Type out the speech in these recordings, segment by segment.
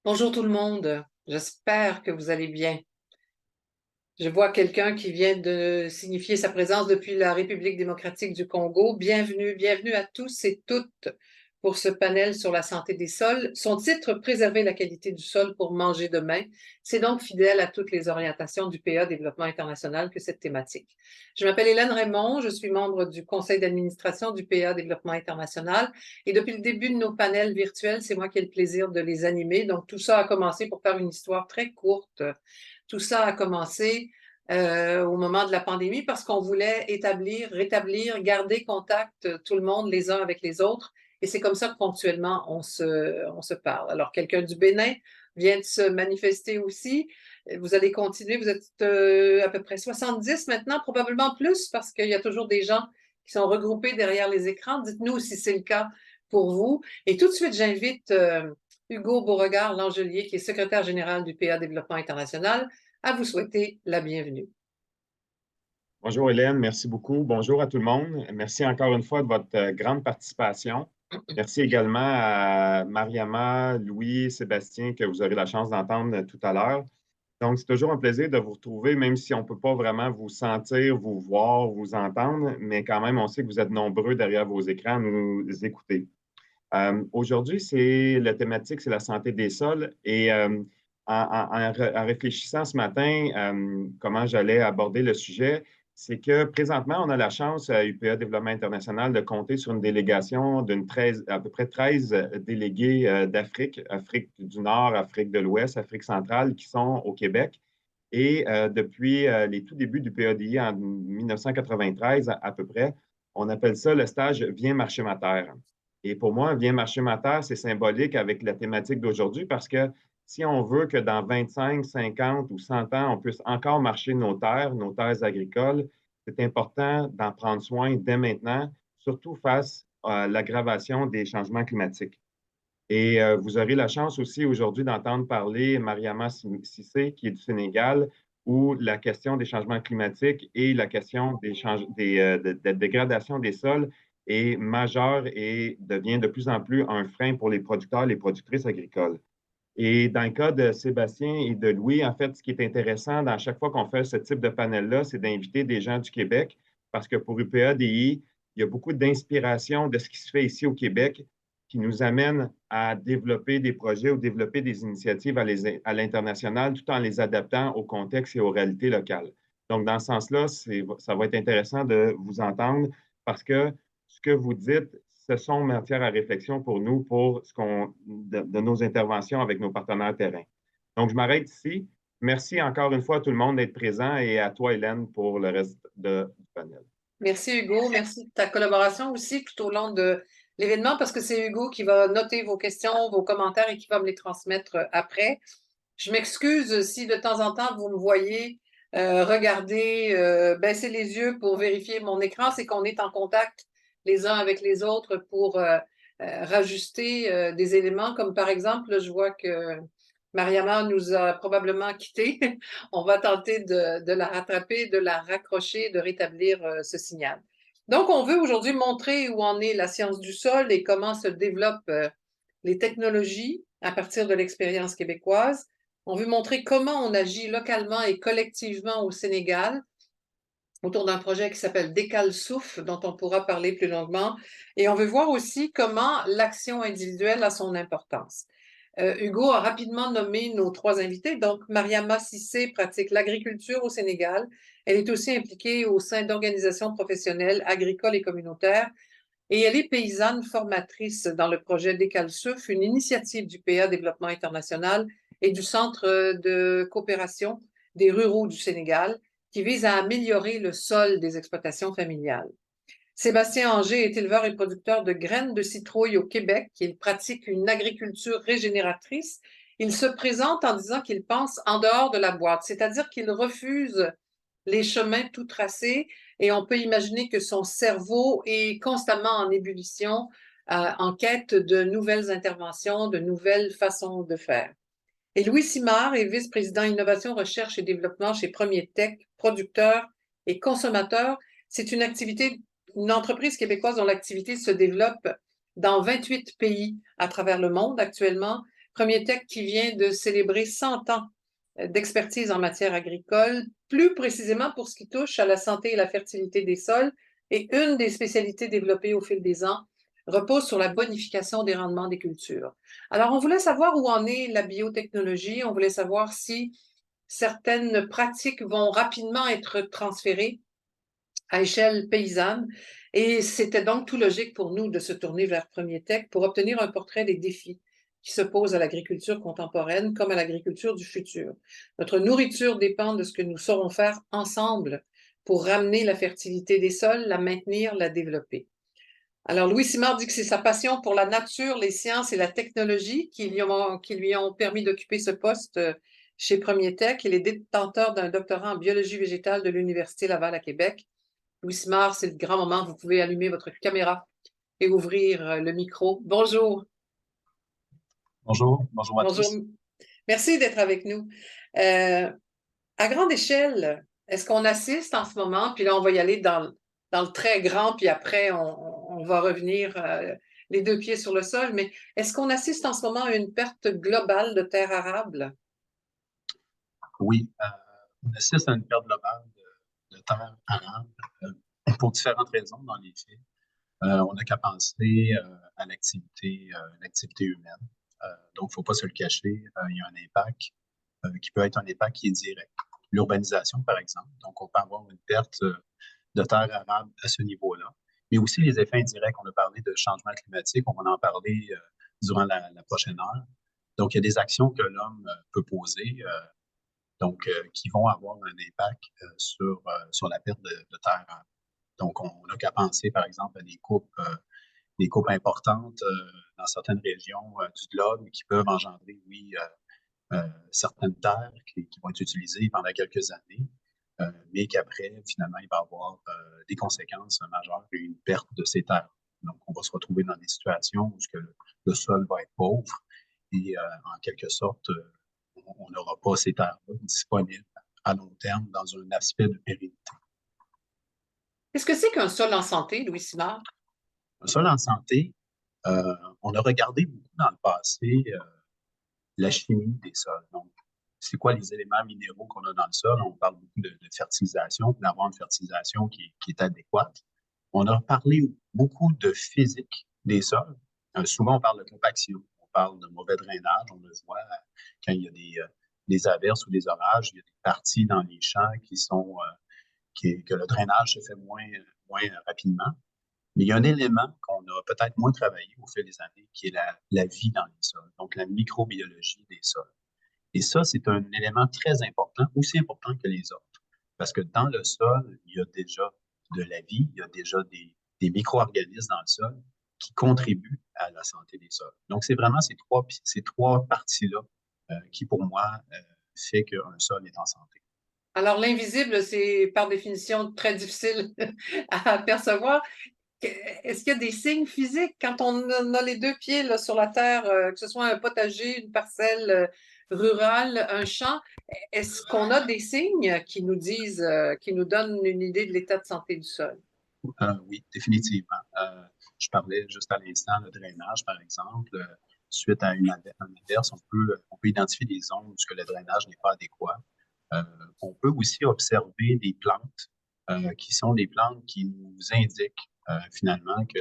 Bonjour tout le monde, j'espère que vous allez bien. Je vois quelqu'un qui vient de signifier sa présence depuis la République démocratique du Congo. Bienvenue, bienvenue à tous et toutes pour ce panel sur la santé des sols. Son titre, Préserver la qualité du sol pour manger demain. C'est donc fidèle à toutes les orientations du PA Développement international que cette thématique. Je m'appelle Hélène Raymond, je suis membre du conseil d'administration du PA Développement international et depuis le début de nos panels virtuels, c'est moi qui ai le plaisir de les animer. Donc tout ça a commencé pour faire une histoire très courte. Tout ça a commencé au moment de la pandémie parce qu'on voulait établir, rétablir, garder contact tout le monde les uns avec les autres. Et c'est comme ça que ponctuellement on se parle. Alors, quelqu'un du Bénin vient de se manifester aussi. Vous allez continuer, vous êtes à peu près 70 maintenant, probablement plus, parce qu'il y a toujours des gens qui sont regroupés derrière les écrans. Dites-nous si c'est le cas pour vous. Et tout de suite, j'invite Hugo Beauregard-Langelier, qui est secrétaire général du PA Développement international, à vous souhaiter la bienvenue. Bonjour Hélène, merci beaucoup. Bonjour à tout le monde. Merci encore une fois de votre grande participation. Merci également à Mariama, Louis, Sébastien, que vous aurez la chance d'entendre tout à l'heure. Donc, c'est toujours un plaisir de vous retrouver, même si on ne peut pas vraiment vous sentir, vous voir, vous entendre, mais quand même, on sait que vous êtes nombreux derrière vos écrans à nous écouter. Aujourd'hui, la thématique, c'est la santé des sols. Et en réfléchissant ce matin, comment j'allais aborder le sujet, c'est que présentement, on a la chance à UPA Développement International de compter sur une délégation à peu près 13 délégués d'Afrique, Afrique du Nord, Afrique de l'Ouest, Afrique centrale, qui sont au Québec. Et depuis les tout débuts du PADI en 1993 à peu près, on appelle ça le stage Viens marcher ma terre. Et pour moi, Viens marcher ma terre, c'est symbolique avec la thématique d'aujourd'hui parce que si on veut que dans 25, 50 ou 100 ans, on puisse encore marcher nos terres agricoles, c'est important d'en prendre soin dès maintenant, surtout face à l'aggravation des changements climatiques. Et vous aurez la chance aussi aujourd'hui d'entendre parler Mariama Cissé, qui est du Sénégal, où la question des changements climatiques et la question de la dégradation des sols est majeure et devient de plus en plus un frein pour les producteurs et les productrices agricoles. Et dans le cas de Sébastien et de Louis, en fait, ce qui est intéressant dans chaque fois qu'on fait ce type de panel-là, c'est d'inviter des gens du Québec, parce que pour UPADI, il y a beaucoup d'inspiration de ce qui se fait ici au Québec qui nous amène à développer des projets ou développer des initiatives à l'international tout en les adaptant au contexte et aux réalités locales. Donc, dans ce sens-là, ça va être intéressant de vous entendre parce que ce que vous dites, ce sont matières à réflexion pour nous pour de nos interventions avec nos partenaires terrain. Donc, je m'arrête ici. Merci encore une fois à tout le monde d'être présent et à toi, Hélène, pour le reste du panel. Merci Hugo, merci de ta collaboration aussi tout au long de l'événement parce que c'est Hugo qui va noter vos questions, vos commentaires et qui va me les transmettre après. Je m'excuse si de temps en temps vous me voyez regarder, baisser les yeux pour vérifier mon écran, c'est qu'on est en contact les uns avec les autres pour rajuster des éléments, comme par exemple, là, je vois que Mariama nous a probablement quittés. On va tenter de la rattraper, de la raccrocher, de rétablir ce signal. Donc, on veut aujourd'hui montrer où en est la science du sol et comment se développent les technologies à partir de l'expérience québécoise. On veut montrer comment on agit localement et collectivement au Sénégal autour d'un projet qui s'appelle Décale-Souffle, dont on pourra parler plus longuement. Et on veut voir aussi comment l'action individuelle a son importance. Hugo a rapidement nommé nos trois invités. Donc, Mariama Cissé pratique l'agriculture au Sénégal. Elle est aussi impliquée au sein d'organisations professionnelles agricoles et communautaires. Et elle est paysanne formatrice dans le projet Décale-Souffle, une initiative du PA Développement international et du Centre de coopération des ruraux du Sénégal qui vise à améliorer le sol des exploitations familiales. Sébastien Anger est éleveur et producteur de graines de citrouille au Québec. Il pratique une agriculture régénératrice. Il se présente en disant qu'il pense en dehors de la boîte, c'est-à-dire qu'il refuse les chemins tout tracés et on peut imaginer que son cerveau est constamment en ébullition, en quête de nouvelles interventions, de nouvelles façons de faire. Et Louis Simard est vice-président innovation, recherche et développement chez Premier Tech, producteur et consommateur. C'est une entreprise québécoise dont l'activité se développe dans 28 pays à travers le monde actuellement. Premier Tech qui vient de célébrer 100 ans d'expertise en matière agricole, plus précisément pour ce qui touche à la santé et la fertilité des sols. Et une des spécialités développées au fil des ans repose sur la bonification des rendements des cultures. Alors, on voulait savoir où en est la biotechnologie, on voulait savoir si certaines pratiques vont rapidement être transférées à échelle paysanne. Et c'était donc tout logique pour nous de se tourner vers Premier Tech pour obtenir un portrait des défis qui se posent à l'agriculture contemporaine comme à l'agriculture du futur. Notre nourriture dépend de ce que nous saurons faire ensemble pour ramener la fertilité des sols, la maintenir, la développer. Alors, Louis Simard dit que c'est sa passion pour la nature, les sciences et la technologie qui lui ont permis d'occuper ce poste chez Premier Tech. Il est détenteur d'un doctorat en biologie végétale de l'Université Laval à Québec. Louis Simard, c'est le grand moment. Vous pouvez allumer votre caméra et ouvrir le micro. Bonjour. Bonjour, bonjour à Bonjour. tous. Merci d'être avec nous. À grande échelle, est-ce qu'on assiste en ce moment, puis là on va y aller dans le très grand, puis après on va revenir les deux pieds sur le sol, mais est-ce qu'on assiste en ce moment à une perte globale de terres arables? Oui, on assiste à une perte globale de terres arables pour différentes raisons dans les faits. On n'a qu'à penser à l'activité humaine. Donc, il ne faut pas se le cacher, il y a un impact qui peut être un impact qui est direct. L'urbanisation, par exemple. Donc, on peut avoir une perte de terres arables à ce niveau-là. Mais aussi les effets indirects. On a parlé de changement climatique, on va en parler durant la prochaine heure. Donc, il y a des actions que l'homme peut poser, qui vont avoir un impact sur la perte de terres arables. Donc, on n'a qu'à penser, par exemple, à des coupes importantes dans certaines régions du globe qui peuvent engendrer, oui, certaines terres qui vont être utilisées pendant quelques années, mais qu'après, finalement, il va y avoir des conséquences majeures et une perte de ces terres. Donc, on va se retrouver dans des situations où le sol va être pauvre et, en quelque sorte, on n'aura pas ces terres-là disponibles à long terme dans un aspect de pérennité. Qu'est-ce que c'est qu'un sol en santé, Louis Simard? Un sol en santé, on a regardé beaucoup dans le passé la chimie des sols. Donc, c'est quoi les éléments minéraux qu'on a dans le sol? On parle beaucoup de fertilisation, d'avoir une fertilisation qui est adéquate. On a parlé beaucoup de physique des sols. Souvent, on parle de compaction, on parle de mauvais drainage. On le voit quand il y a des averses ou des orages, il y a des parties dans les champs que le drainage se fait moins rapidement. Mais il y a un élément qu'on a peut-être moins travaillé au fil des années, qui est la vie dans les sols, donc la microbiologie des sols. Et ça, c'est un élément très important, aussi important que les autres. Parce que dans le sol, il y a déjà de la vie, il y a déjà des micro-organismes dans le sol qui contribuent à la santé des sols. Donc, c'est vraiment ces trois parties-là qui, pour moi, fait qu'un sol est en santé. Alors, l'invisible, c'est par définition très difficile à percevoir. Est-ce qu'il y a des signes physiques quand on a les deux pieds là, sur la terre, que ce soit un potager, une parcelle rurale, un champ? Est-ce qu'on a des signes qui nous disent, qui nous donnent une idée de l'état de santé du sol? Oui, définitivement. Je parlais juste à l'instant de drainage, par exemple. Suite à une averse, on peut identifier des zones où le drainage n'est pas adéquat. On peut aussi observer des plantes qui sont des plantes qui nous indiquent finalement que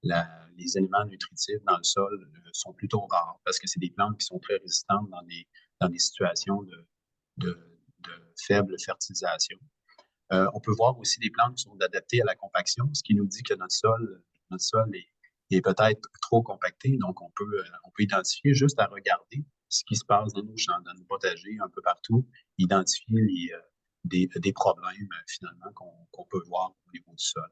les éléments nutritifs dans le sol sont plutôt rares parce que c'est des plantes qui sont très résistantes dans des situations de faible fertilisation. On peut voir aussi des plantes qui sont adaptées à la compaction, ce qui nous dit que notre sol est peut-être trop compacté. Donc, on peut identifier juste à regarder ce qui se passe dans nos champs, dans nos potagers, un peu partout, identifier des problèmes finalement qu'on peut voir au niveau du sol.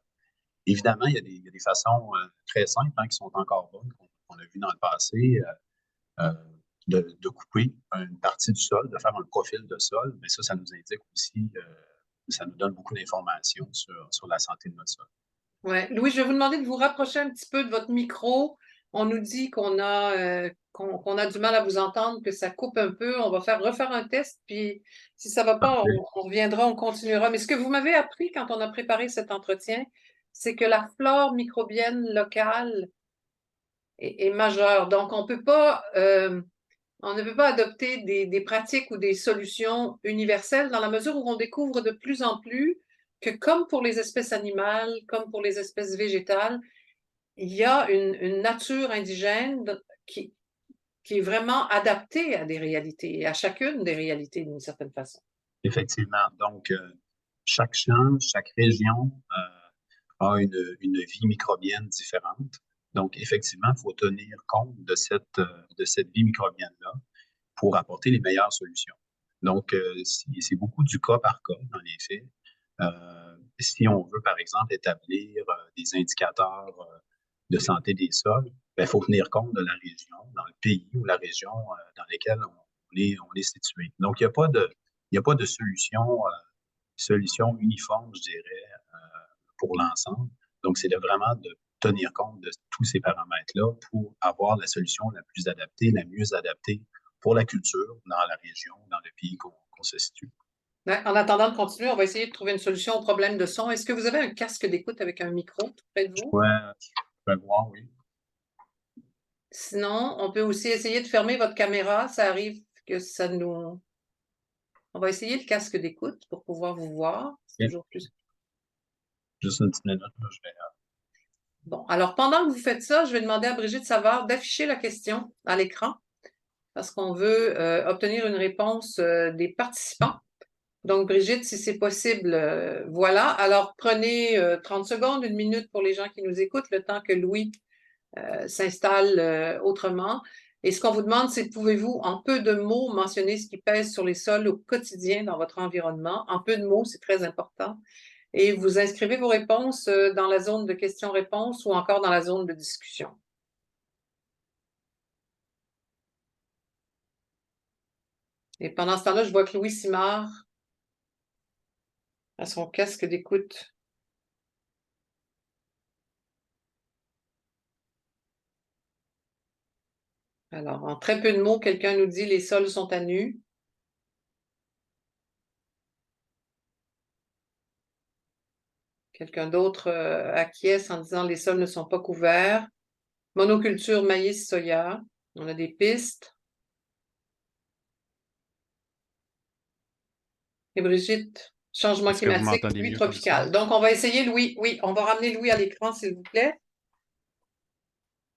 Évidemment, il y a des façons très simples qui sont encore bonnes, qu'on a vues dans le passé, de couper une partie du sol, de faire un profil de sol, mais ça nous indique aussi, ça nous donne beaucoup d'informations sur la santé de notre sol. Ouais. Louis, je vais vous demander de vous rapprocher un petit peu de votre micro. On nous dit qu'on a du mal à vous entendre, que ça coupe un peu. On va refaire un test, puis si ça ne va pas, on reviendra, on continuera. Mais ce que vous m'avez appris quand on a préparé cet entretien, c'est que la flore microbienne locale est majeure. Donc, on ne peut pas On ne peut pas adopter des pratiques ou des solutions universelles dans la mesure où on découvre de plus en plus que comme pour les espèces animales, comme pour les espèces végétales, il y a une nature indigène qui est vraiment adaptée à des réalités, à chacune des réalités d'une certaine façon. Effectivement. Donc, chaque champ, chaque région a une vie microbienne différente. Donc, effectivement, il faut tenir compte de cette vie microbienne-là pour apporter les meilleures solutions. Donc, c'est beaucoup du cas par cas, dans les faits. Si on veut, par exemple, établir des indicateurs de santé des sols, il faut tenir compte de la région, dans le pays ou la région dans laquelle on est situé. Donc, il n'y a pas de solution uniforme, je dirais, pour l'ensemble. Donc, c'est vraiment de tenir compte de tous ces paramètres-là pour avoir la solution la plus adaptée, la mieux adaptée pour la culture dans la région, dans le pays qu'on se situe. En attendant de continuer, on va essayer de trouver une solution au problème de son. Est-ce que vous avez un casque d'écoute avec un micro près de vous? Je peux voir, oui. Sinon, on peut aussi essayer de fermer votre caméra. Ça arrive que ça nous... On va essayer le casque d'écoute pour pouvoir vous voir. C'est toujours plus... Juste une petite minute, là, je vais... Bon, alors pendant que vous faites ça, je vais demander à Brigitte Savard d'afficher la question à l'écran parce qu'on veut obtenir une réponse des participants. Donc, Brigitte, si c'est possible, voilà. Alors, prenez 30 secondes, 1 minute pour les gens qui nous écoutent, le temps que Louis s'installe autrement. Et ce qu'on vous demande, c'est pouvez-vous, en peu de mots, mentionner ce qui pèse sur les sols au quotidien dans votre environnement. En peu de mots, c'est très important. Et vous inscrivez vos réponses dans la zone de questions-réponses ou encore dans la zone de discussion. Et pendant ce temps-là, je vois que Louis Simard a son casque d'écoute. Alors, en très peu de mots, quelqu'un nous dit les sols sont à nu. Quelqu'un d'autre acquiesce en disant les sols ne sont pas couverts. Monoculture, maïs, soya. On a des pistes. Et Brigitte, changement Est-ce que vous climatique, m'entendez pluie mieux comme ça? tropicale. Donc, on va essayer Louis. Oui, on va ramener Louis à l'écran, s'il vous plaît.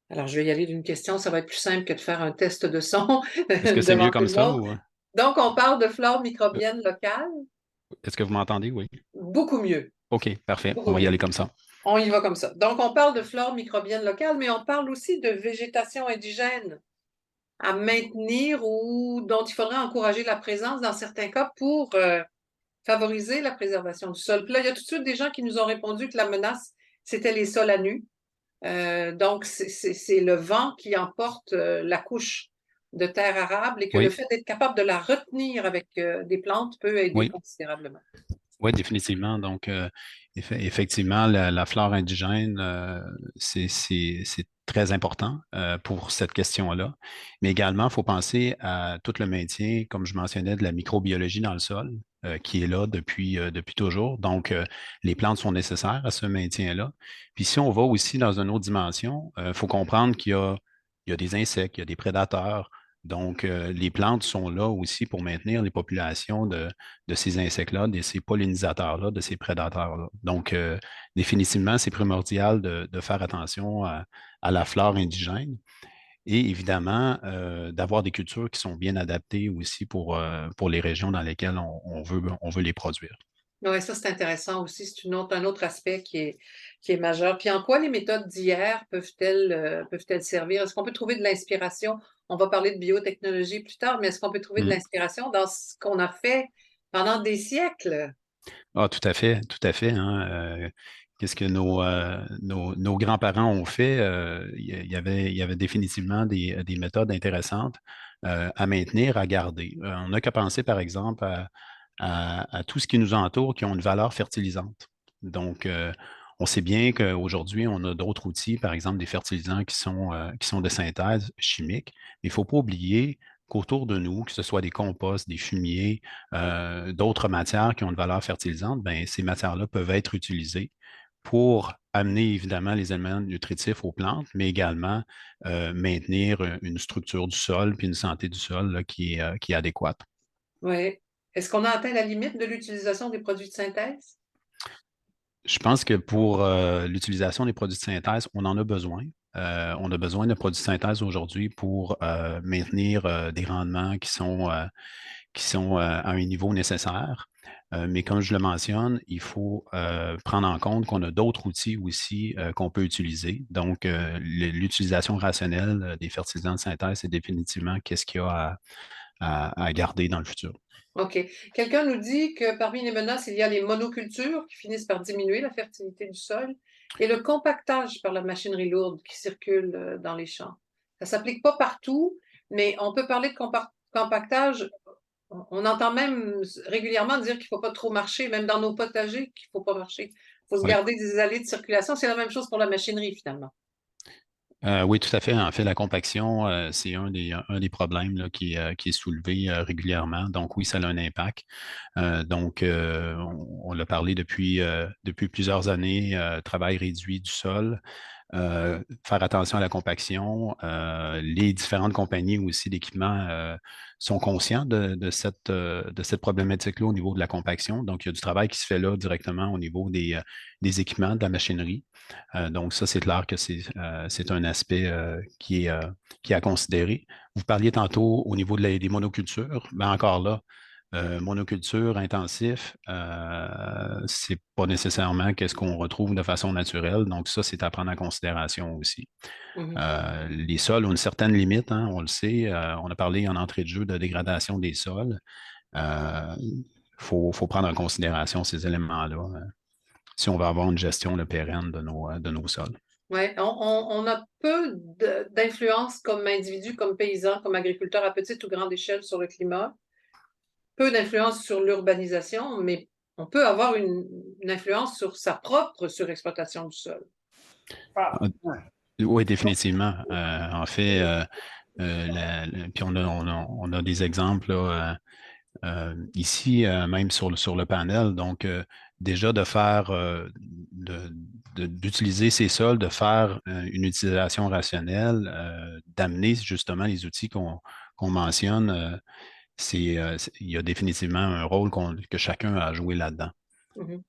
Alors, je vais y aller d'une question. Ça va être plus simple que de faire un test de son Est-ce que c'est devant mieux tout comme le ça monde. ou Donc, on parle de flore microbienne locale. est-ce que vous m'entendez? Oui. Beaucoup mieux. OK, parfait. Beaucoup On va y mieux. aller comme ça. On y va comme ça. Donc, on parle de flore microbienne locale, mais on parle aussi de végétation indigène à maintenir ou dont il faudrait encourager la présence dans certains cas pour favoriser la préservation du sol. Puis là, il y a tout de suite des gens qui nous ont répondu que la menace, c'était les sols à nu. Donc, c'est le vent qui emporte la couche de terre arable et que le Oui, fait d'être capable de la retenir avec des plantes peut aider oui, considérablement. oui, définitivement. Donc, effectivement, la flore indigène, c'est très important pour cette question-là. Mais également, il faut penser à tout le maintien, comme je mentionnais, de la microbiologie dans le sol, qui est là depuis toujours. Donc, les plantes sont nécessaires à ce maintien-là. Puis si on va aussi dans une autre dimension, il faut comprendre il y a des insectes, il y a des prédateurs. Donc, les plantes sont là aussi pour maintenir les populations de ces insectes-là, de ces pollinisateurs-là, de ces prédateurs-là. Donc, définitivement, c'est primordial de faire attention à la flore indigène et évidemment d'avoir des cultures qui sont bien adaptées aussi pour les régions dans lesquelles on veut les produire. Oui, ça, c'est intéressant aussi. C'est un autre aspect qui est majeur. Puis en quoi les méthodes d'hier peuvent-elles servir? Est-ce qu'on peut trouver de l'inspiration? On va parler de biotechnologie plus tard, mais est-ce qu'on peut trouver de l'inspiration dans ce qu'on a fait pendant des siècles? Ah, tout à fait, tout à fait. Hein. Qu'est-ce que nos grands-parents ont fait? Il y avait définitivement des méthodes intéressantes à maintenir, à garder. On n'a qu'à penser, par exemple, à tout ce qui nous entoure qui ont une valeur fertilisante. Donc, on sait bien qu'aujourd'hui, on a d'autres outils, par exemple des fertilisants qui sont de synthèse chimique. Mais il ne faut pas oublier qu'autour de nous, que ce soit des composts, des fumiers, d'autres matières qui ont une valeur fertilisante, ben, ces matières-là peuvent être utilisées pour amener évidemment les éléments nutritifs aux plantes, mais également maintenir une structure du sol puis une santé du sol là, qui est adéquate. Oui. Est-ce qu'on a atteint la limite de l'utilisation des produits de synthèse? Je pense que pour l'utilisation des produits de synthèse, on en a besoin. On a besoin de produits de synthèse aujourd'hui pour maintenir des rendements qui sont à un niveau nécessaire. Mais comme je le mentionne, il faut prendre en compte qu'on a d'autres outils aussi qu'on peut utiliser. Donc, l'utilisation rationnelle des fertilisants de synthèse, c'est définitivement qu'est-ce qu'il y a à garder dans le futur. OK. Quelqu'un nous dit que parmi les menaces, il y a les monocultures qui finissent par diminuer la fertilité du sol et le compactage par la machinerie lourde qui circule dans les champs. Ça ne s'applique pas partout, mais on peut parler de compactage. On entend même régulièrement dire qu'il ne faut pas trop marcher, même dans nos potagers, qu'il ne faut pas marcher. Il faut se Oui. garder des allées de circulation. C'est la même chose pour la machinerie, finalement. Oui, tout à fait. En fait, la compaction, c'est un des problèmes là, qui est soulevé régulièrement. Donc, oui, ça a un impact. Donc, on l'a parlé depuis plusieurs années, travail réduit du sol. Faire attention à la compaction. Les différentes compagnies aussi d'équipements sont conscients de cette problématique-là au niveau de la compaction. Donc, il y a du travail qui se fait là directement au niveau des équipements, de la machinerie. Donc, ça, c'est clair que c'est un aspect qui est à considérer. Vous parliez tantôt au niveau des monocultures. Ben, encore là, monoculture, intensif, c'est pas nécessairement qu'est-ce qu'on retrouve de façon naturelle. Donc, ça, c'est à prendre en considération aussi. Mhm. Les sols ont une certaine limite, hein, on le sait. On a parlé en entrée de jeu de dégradation des sols. Il faut prendre en considération ces éléments-là si on veut avoir une gestion pérenne de nos sols. Oui, on a peu d'influence comme individu, comme paysan, comme agriculteur à petite ou grande échelle sur le climat. Peu d'influence sur l'urbanisation, mais on peut avoir une influence sur sa propre surexploitation du sol. Ah, oui, définitivement. En fait, puis on a des exemples là, ici, même sur le panel. Donc, déjà de faire, d'utiliser ces sols, de faire une utilisation rationnelle, d'amener justement les outils qu'on mentionne, il y a définitivement un rôle que chacun a joué là-dedans. Mhm.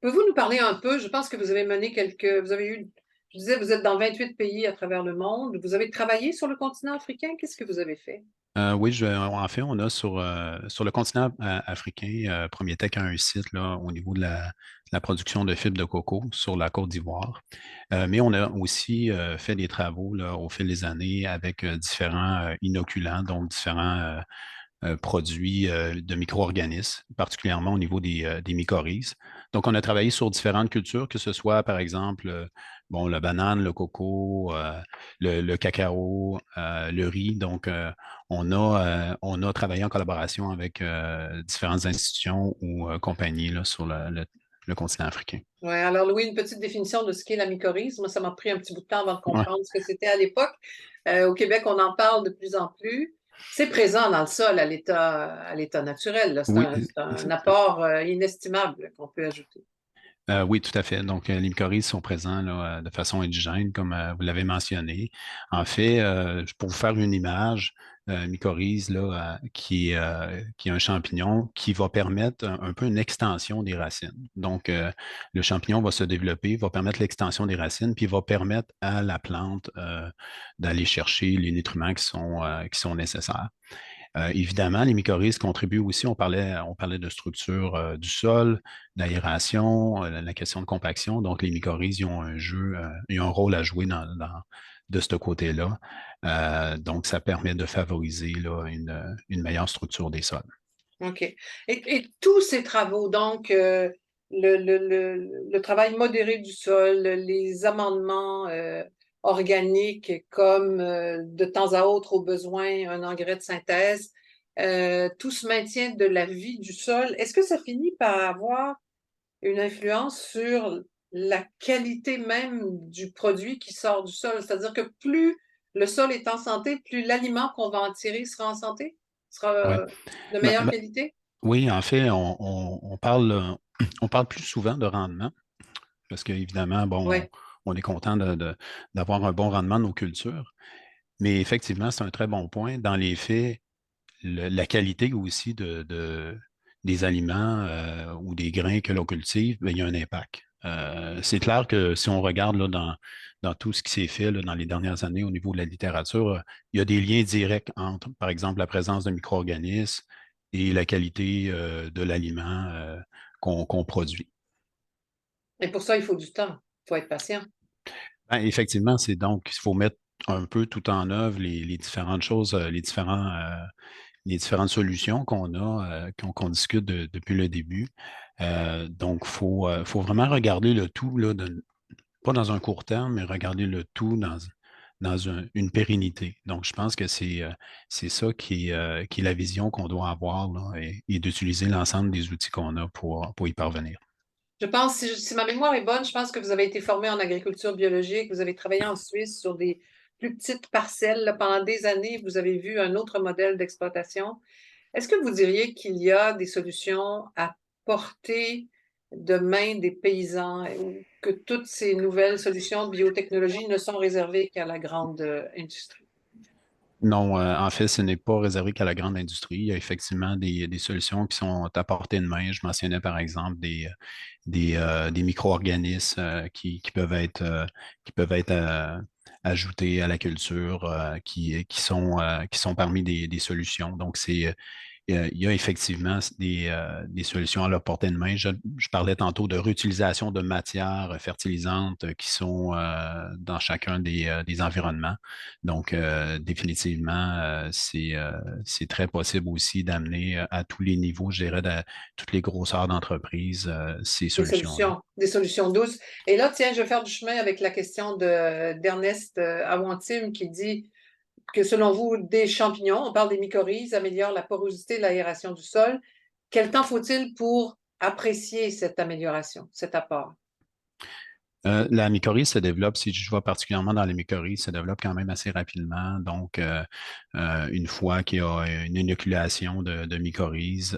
Pouvez-vous nous parler un peu, je pense que vous avez mené vous avez eu, je disais, vous êtes dans 28 pays à travers le monde, vous avez travaillé sur le continent africain, qu'est-ce que vous avez fait? Oui, en fait, on a sur le continent africain, Premier Tech a un site là, au niveau de la production de fibres de coco sur la Côte d'Ivoire. Mais on a aussi fait des travaux là, au fil des années avec différents inoculants, donc différents produits de micro-organismes, particulièrement au niveau des mycorhizes. Donc, on a travaillé sur différentes cultures, que ce soit, par exemple, bon, la banane, le coco, le cacao, le riz. Donc, on a travaillé en collaboration avec différentes institutions ou compagnies là, sur le continent africain. Ouais, alors Louis, une petite définition de ce qu'est la mycorhize. Moi, ça m'a pris un petit bout de temps avant de comprendre ce que c'était à l'époque. Au Québec, on en parle de plus en plus. C'est présent dans le sol à l'état naturel, là. Oui, C'est un apport inestimable qu'on peut ajouter. Oui, tout à fait. Donc, les mycorhizes sont présents là, de façon indigène, comme vous l'avez mentionné. En fait, pour vous faire une image, mycorhize, là, qui est un champignon qui va permettre un peu une extension des racines. Donc, le champignon va se développer, va permettre l'extension des racines, puis va permettre à la plante d'aller chercher les nutriments qui sont nécessaires. Évidemment, les mycorhizes contribuent aussi, on parlait de structure du sol, d'aération, la question de compaction. Donc, les mycorhizes, ils ont un rôle à jouer de ce côté-là. Donc, ça permet de favoriser là, une meilleure structure des sols. OK. Et tous ces travaux, donc, le travail modéré du sol, les amendements organiques, comme de temps à autre, au besoin, un engrais de synthèse, tout ce maintien de la vie du sol, est-ce que ça finit par avoir une influence sur la qualité même du produit qui sort du sol? C'est-à-dire que plus le sol est en santé, plus l'aliment qu'on va en tirer sera en santé? Sera Oui. de Ben, meilleure ben, qualité? oui, en fait, on parle plus souvent de rendement. parce qu'évidemment, bon, Oui. on est content d'avoir un bon rendement de nos cultures. Mais effectivement, c'est un très bon point. Dans les faits, la qualité aussi des aliments ou des grains que l'on cultive, bien, il y a un impact. C'est clair que si on regarde là, dans tout ce qui s'est fait là, dans les dernières années au niveau de la littérature, il y a des liens directs entre, par exemple, la présence de micro-organismes et la qualité de l'aliment qu'on produit. Et pour ça, il faut du temps. Il faut être patient. Ben, effectivement, c'est donc, il faut mettre un peu tout en œuvre les différentes choses, les différentes solutions qu'on a, qu'on discute depuis le début. Donc, faut vraiment regarder le tout, là, pas dans un court terme, mais regarder le tout dans une pérennité. Donc, je pense que c'est ça qui est la vision qu'on doit avoir là, et d'utiliser l'ensemble des outils qu'on a pour y parvenir. Je pense, si ma mémoire est bonne, je pense que vous avez été formé en agriculture biologique, vous avez travaillé en Suisse sur des plus petites parcelles là, pendant des années, vous avez vu un autre modèle d'exploitation. Est-ce que vous diriez qu'il y a des solutions à portée de main des paysans ou que toutes ces nouvelles solutions de biotechnologie ne sont réservées qu'à la grande industrie? Non, en fait, ce n'est pas réservé qu'à la grande industrie. Il y a effectivement des solutions qui sont à portée de main. Je mentionnais par exemple des micro-organismes qui peuvent être ajoutés à la culture, qui sont parmi des solutions. Donc, il y a effectivement des solutions à leur portée de main. Je parlais tantôt de réutilisation de matières fertilisantes qui sont dans chacun des environnements. Donc, définitivement, c'est très possible aussi d'amener à tous les niveaux, je dirais, de toutes les grosseurs d'entreprise, ces solutions-là. Des solutions douces. Et là, tiens, je vais faire du chemin avec la question d'Ernest Awantim qui dit que selon vous, des champignons, on parle des mycorhizes, améliorent la porosité et l'aération du sol. Quel temps faut-il pour apprécier cette amélioration, cet apport? La mycorhize se développe, si je vois particulièrement dans les mycorhizes, se développe quand même assez rapidement. Donc, une fois qu'il y a une inoculation de mycorhizes,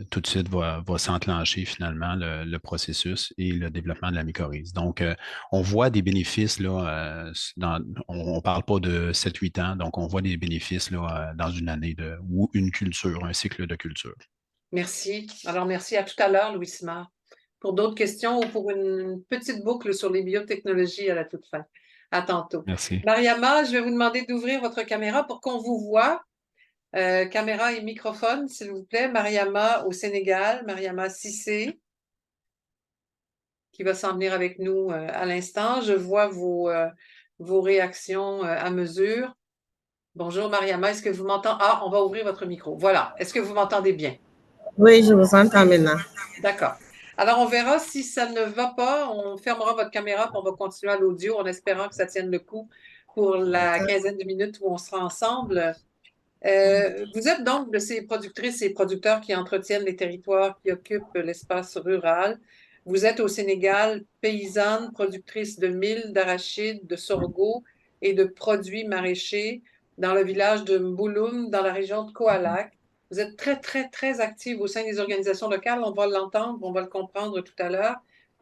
tout de suite va s'enclencher finalement le processus et le développement de la mycorhize. Donc, on voit des bénéfices, là, on ne parle pas de 7-8 ans, donc on voit des bénéfices là, dans une année ou une culture, un cycle de culture. Merci. Alors, merci à tout à l'heure, Louis Simard, pour d'autres questions ou pour une petite boucle sur les biotechnologies à la toute fin. À tantôt. Merci. Mariama, je vais vous demander d'ouvrir votre caméra pour qu'on vous voit. Caméra et microphone, s'il vous plaît. Mariama au Sénégal, Mariama Cissé, qui va s'en venir avec nous à l'instant. Je vois vos réactions à mesure. Bonjour Mariama, est-ce que vous m'entendez? Ah, on va ouvrir votre micro. Voilà. Est-ce que vous m'entendez bien? Oui, je vous entends maintenant. D'accord. Alors, on verra si ça ne va pas. On fermera votre caméra et on va continuer à l'audio en espérant que ça tienne le coup pour la quinzaine de minutes où on sera ensemble. Vous êtes donc de ces productrices et producteurs qui entretiennent les territoires qui occupent l'espace rural. Vous êtes au Sénégal paysanne, productrice de mil, d'arachides, de sorgho et de produits maraîchers dans le village de Mbouloum, dans la région de Coalac. Vous êtes très, très, très active au sein des organisations locales. On va l'entendre, on va le comprendre tout à l'heure.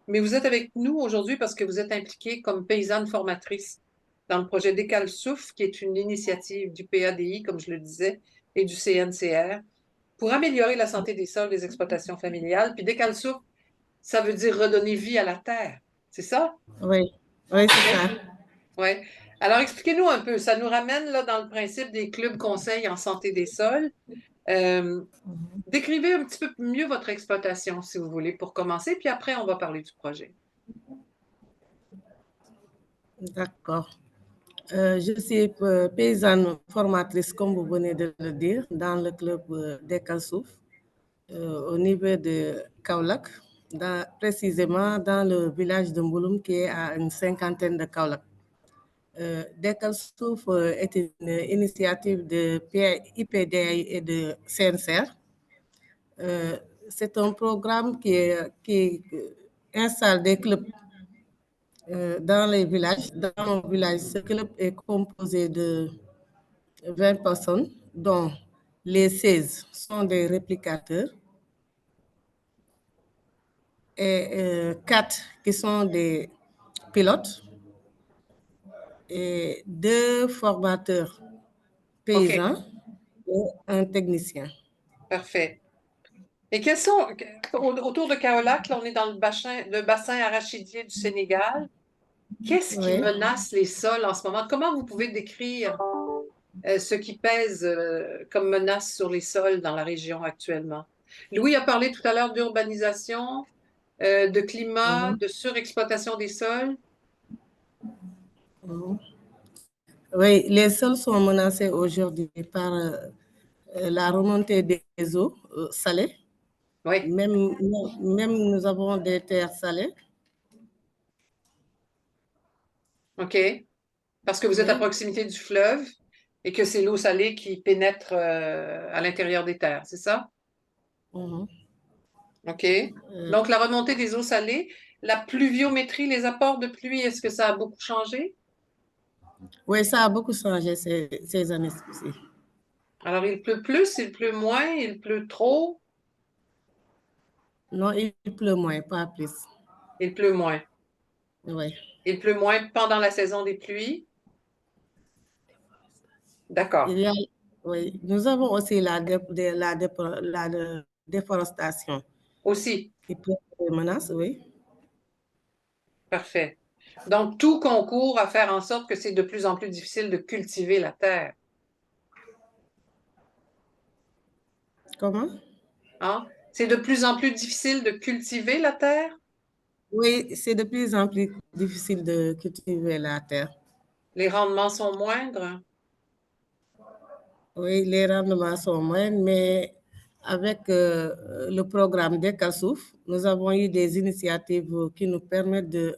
Mais vous êtes avec nous aujourd'hui parce que vous êtes impliquée comme paysanne formatrice dans le projet Décale Souffle, qui est une initiative du PADI, comme je le disais, et du CNCR, pour améliorer la santé des sols des exploitations familiales. Puis Décale Souffle, ça veut dire redonner vie à la terre. C'est ça? Oui, oui, c'est ça. Oui. Alors, expliquez-nous un peu. Ça nous ramène là, dans le principe des clubs conseils en santé des sols. Décrivez un petit peu mieux votre exploitation, si vous voulez, pour commencer, puis après, on va parler du projet. D'accord. Je suis paysanne formatrice, comme vous venez de le dire, dans le club Décale Souffle, au niveau de Kaolack, précisément dans le village de Mbouloum, qui est à une cinquantaine de Kaolack. Décale Souffle est une initiative de IPDI et de CNCR. C'est un programme qui installe des clubs dans les villages. Dans mon village, ce club est composé de 20 personnes, dont les 16 sont des réplicateurs. et 4 qui sont des pilotes et 2 formateurs paysans et un technicien. Parfait. Et quels sont, autour de Kaolack, là, on est dans le bassin arachidier du Sénégal. Qu'est-ce qui Oui. menace les sols en ce moment? Comment vous pouvez décrire ce qui pèse comme menace sur les sols dans la région actuellement? Louis a parlé tout à l'heure d'urbanisation, de climat, de surexploitation des sols. Oui, les sols sont menacés aujourd'hui par la remontée des eaux salées. Oui, Même nous avons des terres salées. OK. Parce que vous êtes à Oui. proximité du fleuve et que c'est l'eau salée qui pénètre à l'intérieur des terres, c'est ça? Mhm. OK. Donc, la remontée des eaux salées, la pluviométrie, les apports de pluie, est-ce que ça a beaucoup changé? Oui, ça a beaucoup changé ces années-ci. Alors, il pleut plus, il pleut moins, il pleut trop, Non, il pleut moins, pas plus. il pleut moins. Oui. Il pleut moins pendant la saison des pluies. D'accord. Il y a, oui. Nous avons aussi la déforestation Aussi, qui peut être une menace, oui. parfait. Donc, tout concourt à faire en sorte que c'est de plus en plus difficile de cultiver la terre. Comment? Hein? C'est de plus en plus difficile de cultiver la terre? Oui, c'est de plus en plus difficile de cultiver la terre. Les rendements sont moindres? Oui, les rendements sont moindres, mais avec le programme Decalsouf, nous avons eu des initiatives qui nous permettent de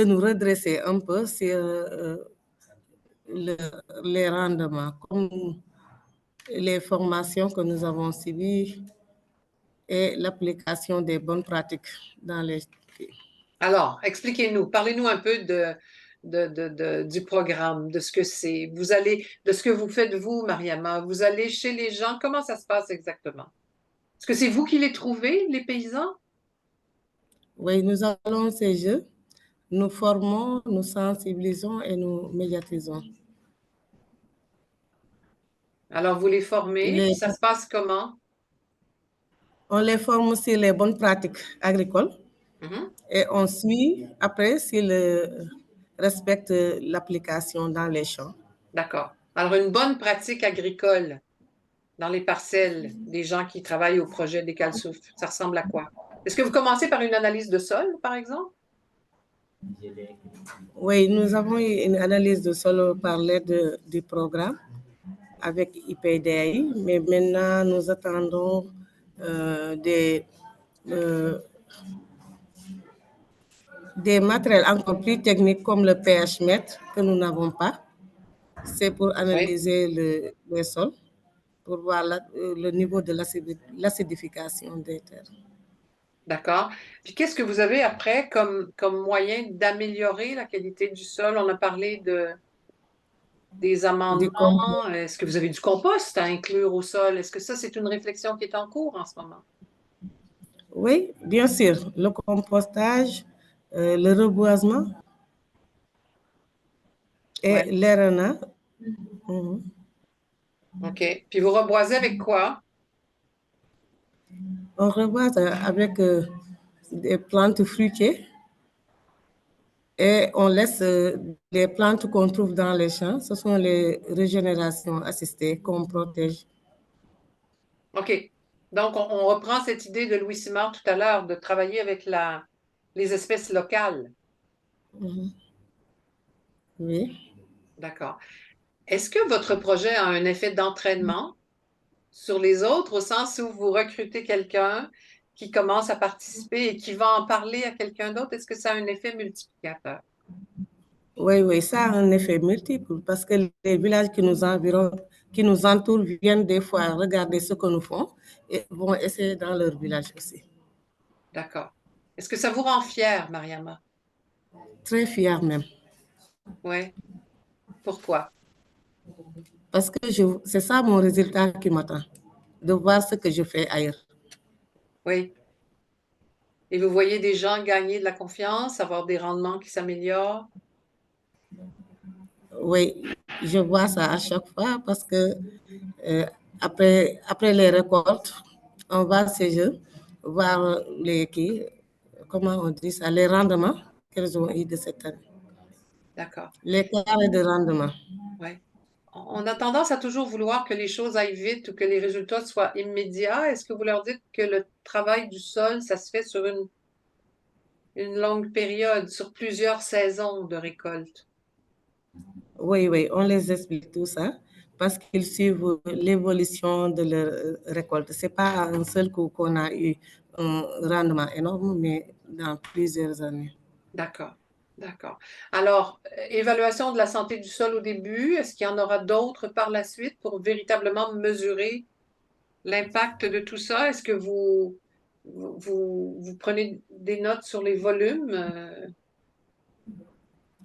nous redresser un peu sur les rendements, comme les formations que nous avons suivies et l'application des bonnes pratiques dans les... Alors, expliquez-nous, parlez-nous un peu du programme, de ce que c'est. Vous allez, de ce que vous faites vous, Mariama. Vous allez chez les gens. Comment ça se passe exactement? Est-ce que c'est vous qui les trouvez, les paysans? Oui, nous allons ces jeux, nous formons, nous sensibilisons et nous médiatisons. Alors, vous les formez, puis Les- ça se passe comment? on les forme sur les bonnes pratiques agricoles Mhm. et on suit après s'ils respectent l'application dans les champs. D'accord. Alors, une bonne pratique agricole dans les parcelles des gens qui travaillent au projet des Calsouf, ça ressemble à quoi? Est-ce que vous commencez par une analyse de sol, par exemple? Oui, nous avons eu une analyse de sol par l'aide du programme avec IPDI, mais maintenant nous attendons euh, des matériels encore plus techniques comme le pH mètre que nous n'avons pas. C'est pour Oui. analyser le sol, pour voir le niveau de l'acidification des terres. D'accord. Puis qu'est-ce que vous avez après comme moyen d'améliorer la qualité du sol? On a parlé des Du compost. amendements. Est-ce que vous avez du compost à inclure au sol? Est-ce que ça, c'est une réflexion qui est en cours en ce moment? Oui, bien sûr, le compostage, le reboisement Oui. et l'RNA. Mhm. OK. Puis vous reboisez avec quoi? On reboise avec des plantes fruitées et on laisse les plantes qu'on trouve dans les champs. Ce sont les régénérations assistées qu'on protège. OK. Donc, on reprend cette idée de Louis Simard tout à l'heure de travailler avec les espèces locales. Mhm. Oui. D'accord. Est-ce que votre projet a un effet d'entraînement sur les autres, au sens où vous recrutez quelqu'un qui commence à participer et qui va en parler à quelqu'un d'autre? Est-ce que ça a un effet multiplicateur? Oui, oui, ça a un effet multiple parce que les villages qui nous environnent, qui nous entourent, viennent des fois regarder ce que nous faisons et vont essayer dans leur village aussi. D'accord. Est-ce que ça vous rend fier, Mariama? Très fiers même. Oui. Pourquoi? Parce que c'est ça mon résultat qui m'attend, de voir ce que je fais ailleurs. Oui. Et vous voyez des gens gagner de la confiance, avoir des rendements qui s'améliorent? Oui, je vois ça à chaque fois parce que euh, après les récoltes, on va chez eux voir comment on dit ça, les rendements qu'ils ont eu de cette année, D'accord. les carrés de rendement. Ouais. On a tendance à toujours vouloir que les choses aillent vite ou que les résultats soient immédiats. Est-ce que vous leur dites que le travail du sol, ça se fait sur une longue période, sur plusieurs saisons de récolte? Oui, oui, on les explique tout ça parce qu'ils suivent l'évolution de leur récolte. Ce n'est pas un seul coup qu'on a eu un rendement énorme, mais dans plusieurs années. D'accord, d'accord. Alors, évaluation de la santé du sol au début, est-ce qu'il y en aura d'autres par la suite pour véritablement mesurer l'impact de tout ça? Est-ce que vous prenez des notes sur les volumes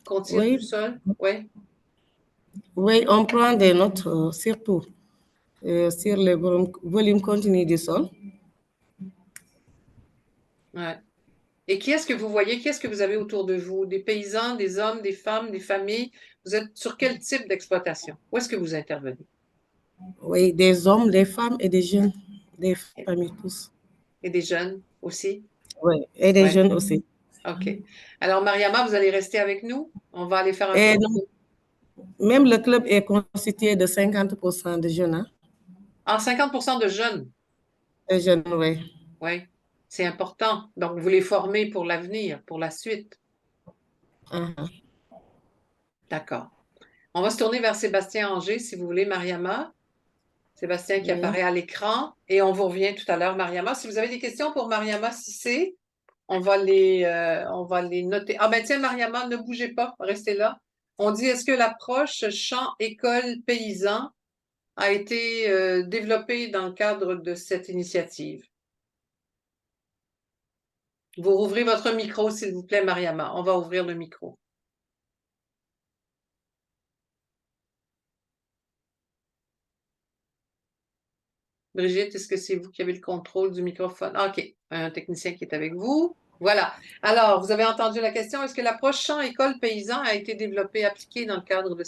qu'on tire du Oui, sol? Oui. oui, on prend des notes surtout sur le volume continu du sol. Ouais. Et qui est-ce que vous voyez? Qui est-ce que vous avez autour de vous? Des paysans, des hommes, des femmes, des familles? Vous êtes sur quel type d'exploitation? Où est-ce que vous intervenez? Oui, des hommes, des femmes et des jeunes, des familles tous. Et des jeunes aussi? Oui, et des Oui. jeunes aussi. OK. Alors, Mariama, vous allez rester avec nous. On va aller faire un Et tour. donc, même le club est constitué de 50% de jeunes. Hein, 50% de jeunes. de jeunes, oui. Oui, c'est important. Donc, vous les formez pour l'avenir, pour la suite. Uh-huh. D'accord. On va se tourner vers Sébastien Anger, si vous voulez, Mariama. Sébastien qui Oui. apparaît à l'écran. Et on vous revient tout à l'heure, Mariama. Si vous avez des questions pour Mariama Cissé, on va les noter. Ah ben tiens, Mariama, ne bougez pas, restez là. On dit, est-ce que l'approche champ, école, paysan a été développée dans le cadre de cette initiative? Vous rouvrez votre micro, s'il vous plaît, Mariama. On va ouvrir le micro. Brigitte, est-ce que c'est vous qui avez le contrôle du microphone? Ah, OK, un technicien qui est avec vous. Voilà. Alors, vous avez entendu la question. Est-ce que l'approche champ école paysan a été développée, appliquée dans le cadre de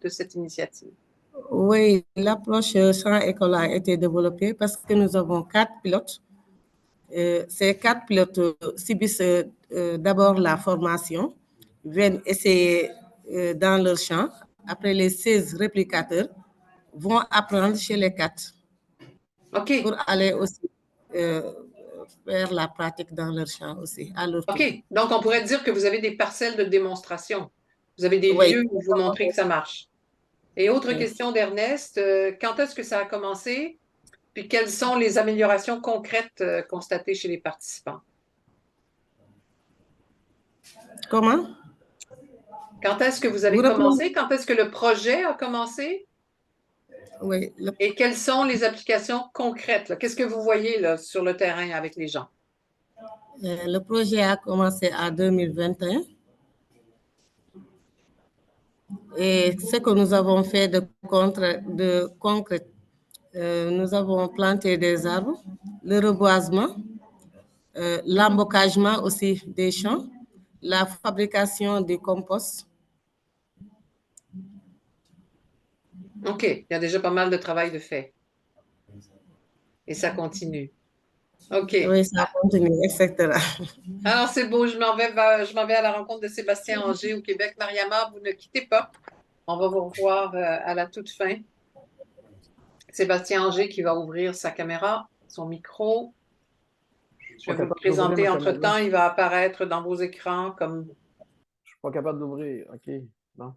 cette initiative? Oui, l'approche champ école a été développée parce que nous avons 4 pilotes. Ces 4 pilotes subissent d'abord la formation, viennent essayer dans leur champ. Après, les 16 réplicateurs vont apprendre chez les 4 OK. pour aller aussi euh, faire la pratique dans leur champ aussi, à leur tour. OK. Donc, on pourrait dire que vous avez des parcelles de démonstration. Vous avez des Oui. lieux où vous montrez que ça marche. Et autre Oui. question d'Ernest, quand est-ce que ça a commencé? Puis quelles sont les améliorations concrètes constatées chez les participants? Comment? Quand est-ce que vous Vous avez reprenez? commencé? Quand est-ce que le projet a commencé? Oui. Et quelles sont les applications concrètes, là? Qu'est-ce que vous voyez là, sur le terrain avec les gens? Le projet a commencé en 2021 et ce que nous avons fait de concret, nous avons planté des arbres, le reboisement, l'embocagement aussi des champs, la fabrication des composts. OK, il y a déjà pas mal de travail de fait. Et ça continue. OK. Oui, ça continue, etc. Alors, c'est beau, je m'en vais à la rencontre de Sébastien Anger au Québec. Mariama, vous ne quittez pas. On va vous revoir à la toute fin. Sébastien Anger qui va ouvrir sa caméra, son micro. Je Pas vais vous le capable d'ouvrir présenter ma entre-temps. caméra. Il va apparaître dans vos écrans comme... Je suis pas capable d'ouvrir. OK. Bon.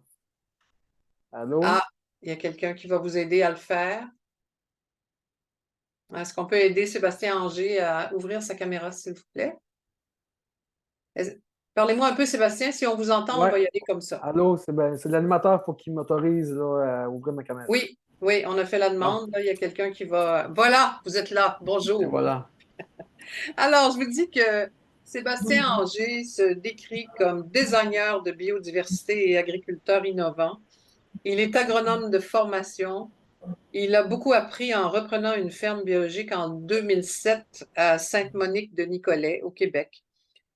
Allô? Ah, il y a quelqu'un qui va vous aider à le faire. Est-ce qu'on peut aider Sébastien Anger à ouvrir sa caméra, s'il vous plaît? Parlez-moi un peu, Sébastien. Si on vous entend, on Ouais. va y aller comme ça. Allô? C'est l'animateur pour qu'il m'autorise là, à ouvrir ma caméra. Oui, oui, on a fait la Bon. demande. Là, il y a quelqu'un qui va... Voilà, vous êtes là. Et Bonjour. voilà. Alors, je vous dis que Sébastien Anger se décrit comme designer de biodiversité et agriculteur innovant. Il est agronome de formation, Il a beaucoup appris en reprenant une ferme biologique en 2007 à Sainte-Monique de Nicolet, au Québec.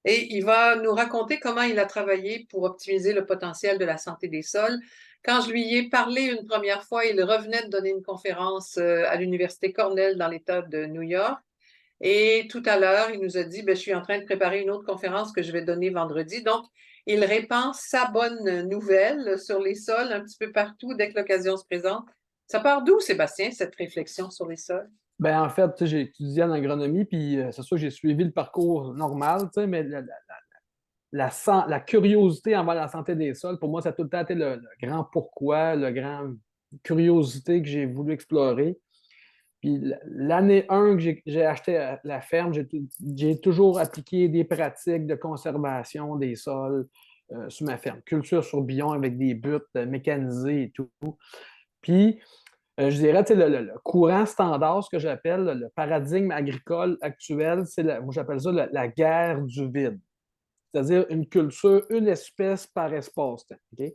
Et il va nous raconter comment il a travaillé pour optimiser le potentiel de la santé des sols. Quand je lui ai parlé une première fois, il revenait de donner une conférence à l'Université Cornell dans l'État de New York. Et tout à l'heure, il nous a dit, ben, je suis en train de préparer une autre conférence que je vais donner vendredi. Donc, il répand sa bonne nouvelle sur les sols un petit peu partout dès que l'occasion se présente. Ça part d'où, Sébastien, cette réflexion sur les sols? Ben, en fait, tu sais, j'ai étudié en agronomie, puis c'est sûr que j'ai suivi le parcours normal, tu sais, mais la curiosité envers la santé des sols, pour moi, ça a tout le temps été le grand pourquoi, le grand curiosité que j'ai voulu explorer. Puis l'année 1 que j'ai acheté la ferme, j'ai toujours appliqué des pratiques de conservation des sols sur ma ferme. Culture sur billon avec des buttes mécanisées et tout. Puis, je dirais, tu sais, le courant standard, ce que j'appelle le paradigme agricole actuel, moi j'appelle ça la guerre du vide. C'est-à-dire une culture, une espèce par espace-temps. OK?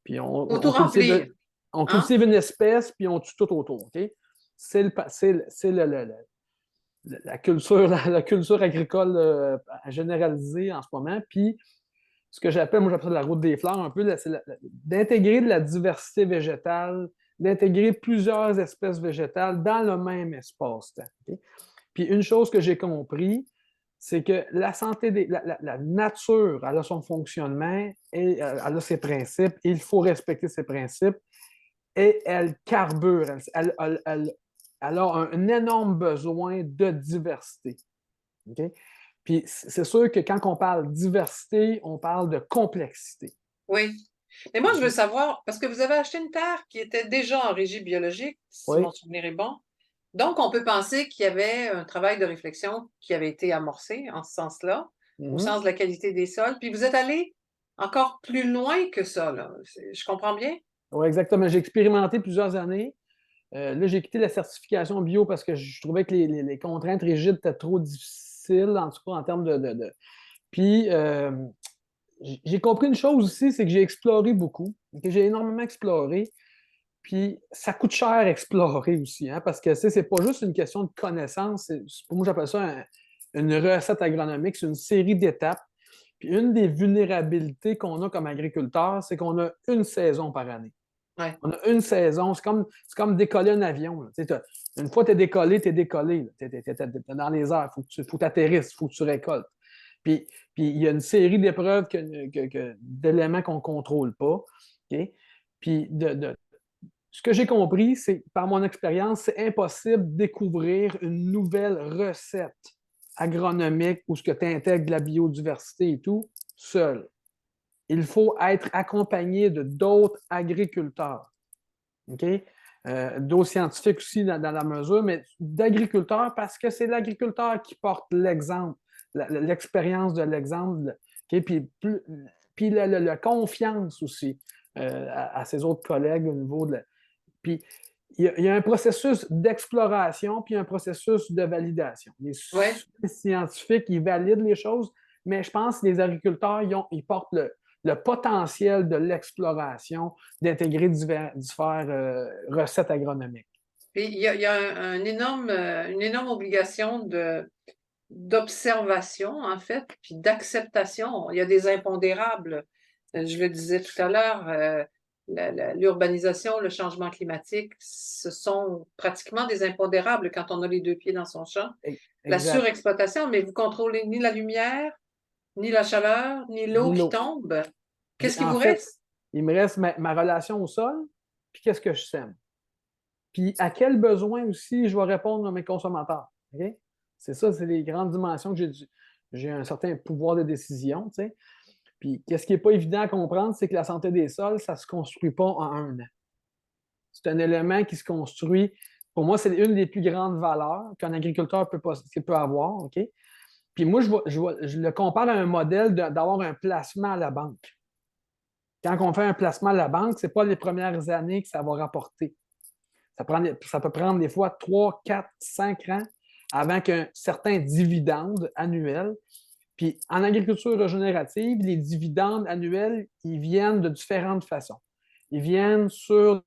Puis Faut tout remplir, on hein? cultive une espèce, puis on tue tout autour. OK? C'est la culture, la culture agricole généralisée en ce moment. Puis ce que moi j'appelle ça la route des fleurs un peu, c'est d'intégrer de la diversité végétale, d'intégrer plusieurs espèces végétales dans le même espace-temps. Okay? Puis une chose que j'ai compris, c'est que la santé la nature, elle a son fonctionnement et elle a ses principes, et il faut respecter ses principes, et elle carbure, elle a un énorme besoin de diversité. Okay? Puis c'est sûr que quand on parle diversité, on parle de complexité. Oui. Mais moi, je veux savoir, parce que vous avez acheté une terre qui était déjà en régie biologique, si Oui. mon souvenir est bon. Donc, on peut penser qu'il y avait un travail de réflexion qui avait été amorcé en ce sens-là, au sens de la qualité des sols. Puis vous êtes allé encore plus loin que ça, là. Je comprends bien? Oui, exactement. J'ai expérimenté plusieurs années. Là, j'ai quitté la certification bio parce que je trouvais que les contraintes rigides étaient trop difficiles, en tout cas en termes de... Puis, j'ai compris une chose aussi, c'est que j'ai exploré beaucoup, que j'ai énormément exploré. Puis, ça coûte cher explorer aussi, hein, parce que c'est pas juste une question de connaissance. Pour moi, j'appelle ça une recette agronomique, c'est une série d'étapes. Puis, une des vulnérabilités qu'on a comme agriculteur, c'est qu'on a une saison par année. Ouais. On a une saison, c'est comme décoller un avion. Une fois que tu es décollé, tu es décollé. Tu es dans les airs, il faut que tu atterrisses, il faut que tu récoltes. Puis il y a une série d'épreuves, d'éléments qu'on ne contrôle pas. Okay? Puis ce que j'ai compris, c'est par mon expérience, c'est impossible de découvrir une nouvelle recette agronomique où ce que tu intègres de la biodiversité et tout, seul. Il faut être accompagné de d'autres agriculteurs. Okay? D'autres scientifiques aussi dans la mesure, mais d'agriculteurs parce que c'est l'agriculteur qui porte l'exemple, l'expérience de l'exemple, okay? Puis la confiance aussi à ses autres collègues au niveau de Puis il y a un processus d'exploration puis un processus de validation. Les scientifiques, ils valident les choses, mais je pense que les agriculteurs, ils portent le potentiel de l'exploration, d'intégrer diverses recettes agronomiques. Puis il y a une énorme obligation d'observation, en fait, puis d'acceptation. Il y a des impondérables. Je le disais tout à l'heure, l'urbanisation, le changement climatique, ce sont pratiquement des impondérables quand on a les deux pieds dans son champ. Exact. La surexploitation, mais vous contrôlez ni la lumière, ni la chaleur, ni l'eau qui tombe. Qu'est-ce qui vous reste? Il me reste ma relation au sol, puis qu'est-ce que je sème. Puis à quel besoin aussi je vais répondre à mes consommateurs. Okay? C'est ça, c'est les grandes dimensions que j'ai un certain pouvoir de décision. Tu sais. Puis qu'est-ce qui n'est pas évident à comprendre, c'est que la santé des sols, ça ne se construit pas en un an. C'est un élément qui se construit. Pour moi, c'est une des plus grandes valeurs qu'un agriculteur peut avoir. Okay? Puis moi, je le compare à un modèle d'avoir un placement à la banque. Quand on fait un placement à la banque, ce n'est pas les premières années que ça va rapporter. Ça peut prendre des fois 3, 4, 5 ans avant qu'un certain dividende annuel. Puis en agriculture régénérative, les dividendes annuels, ils viennent de différentes façons. ils viennent sur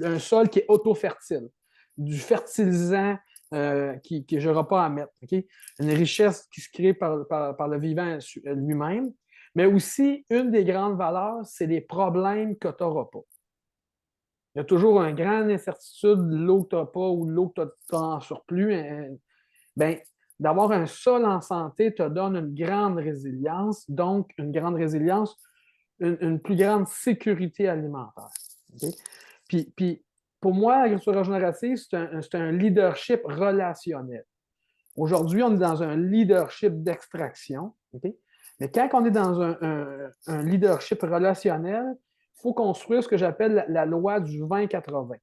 un sol qui est auto-fertile, du fertilisant que je n'aurai pas à mettre. Okay? Une richesse qui se crée par le vivant lui-même, mais aussi, une des grandes valeurs, c'est les problèmes que tu n'auras pas. Il y a toujours une grande incertitude, l'eau que tu n'as pas ou l'eau que tu as en surplus. Ben, d'avoir un sol en santé te donne une grande résilience, donc une grande résilience, une plus grande sécurité alimentaire. Okay? Puis, pour moi, l'agriculture régénérative, c'est un leadership relationnel. Aujourd'hui, on est dans un leadership d'extraction, okay? Mais quand on est dans un leadership relationnel, il faut construire ce que j'appelle la loi du 20-80.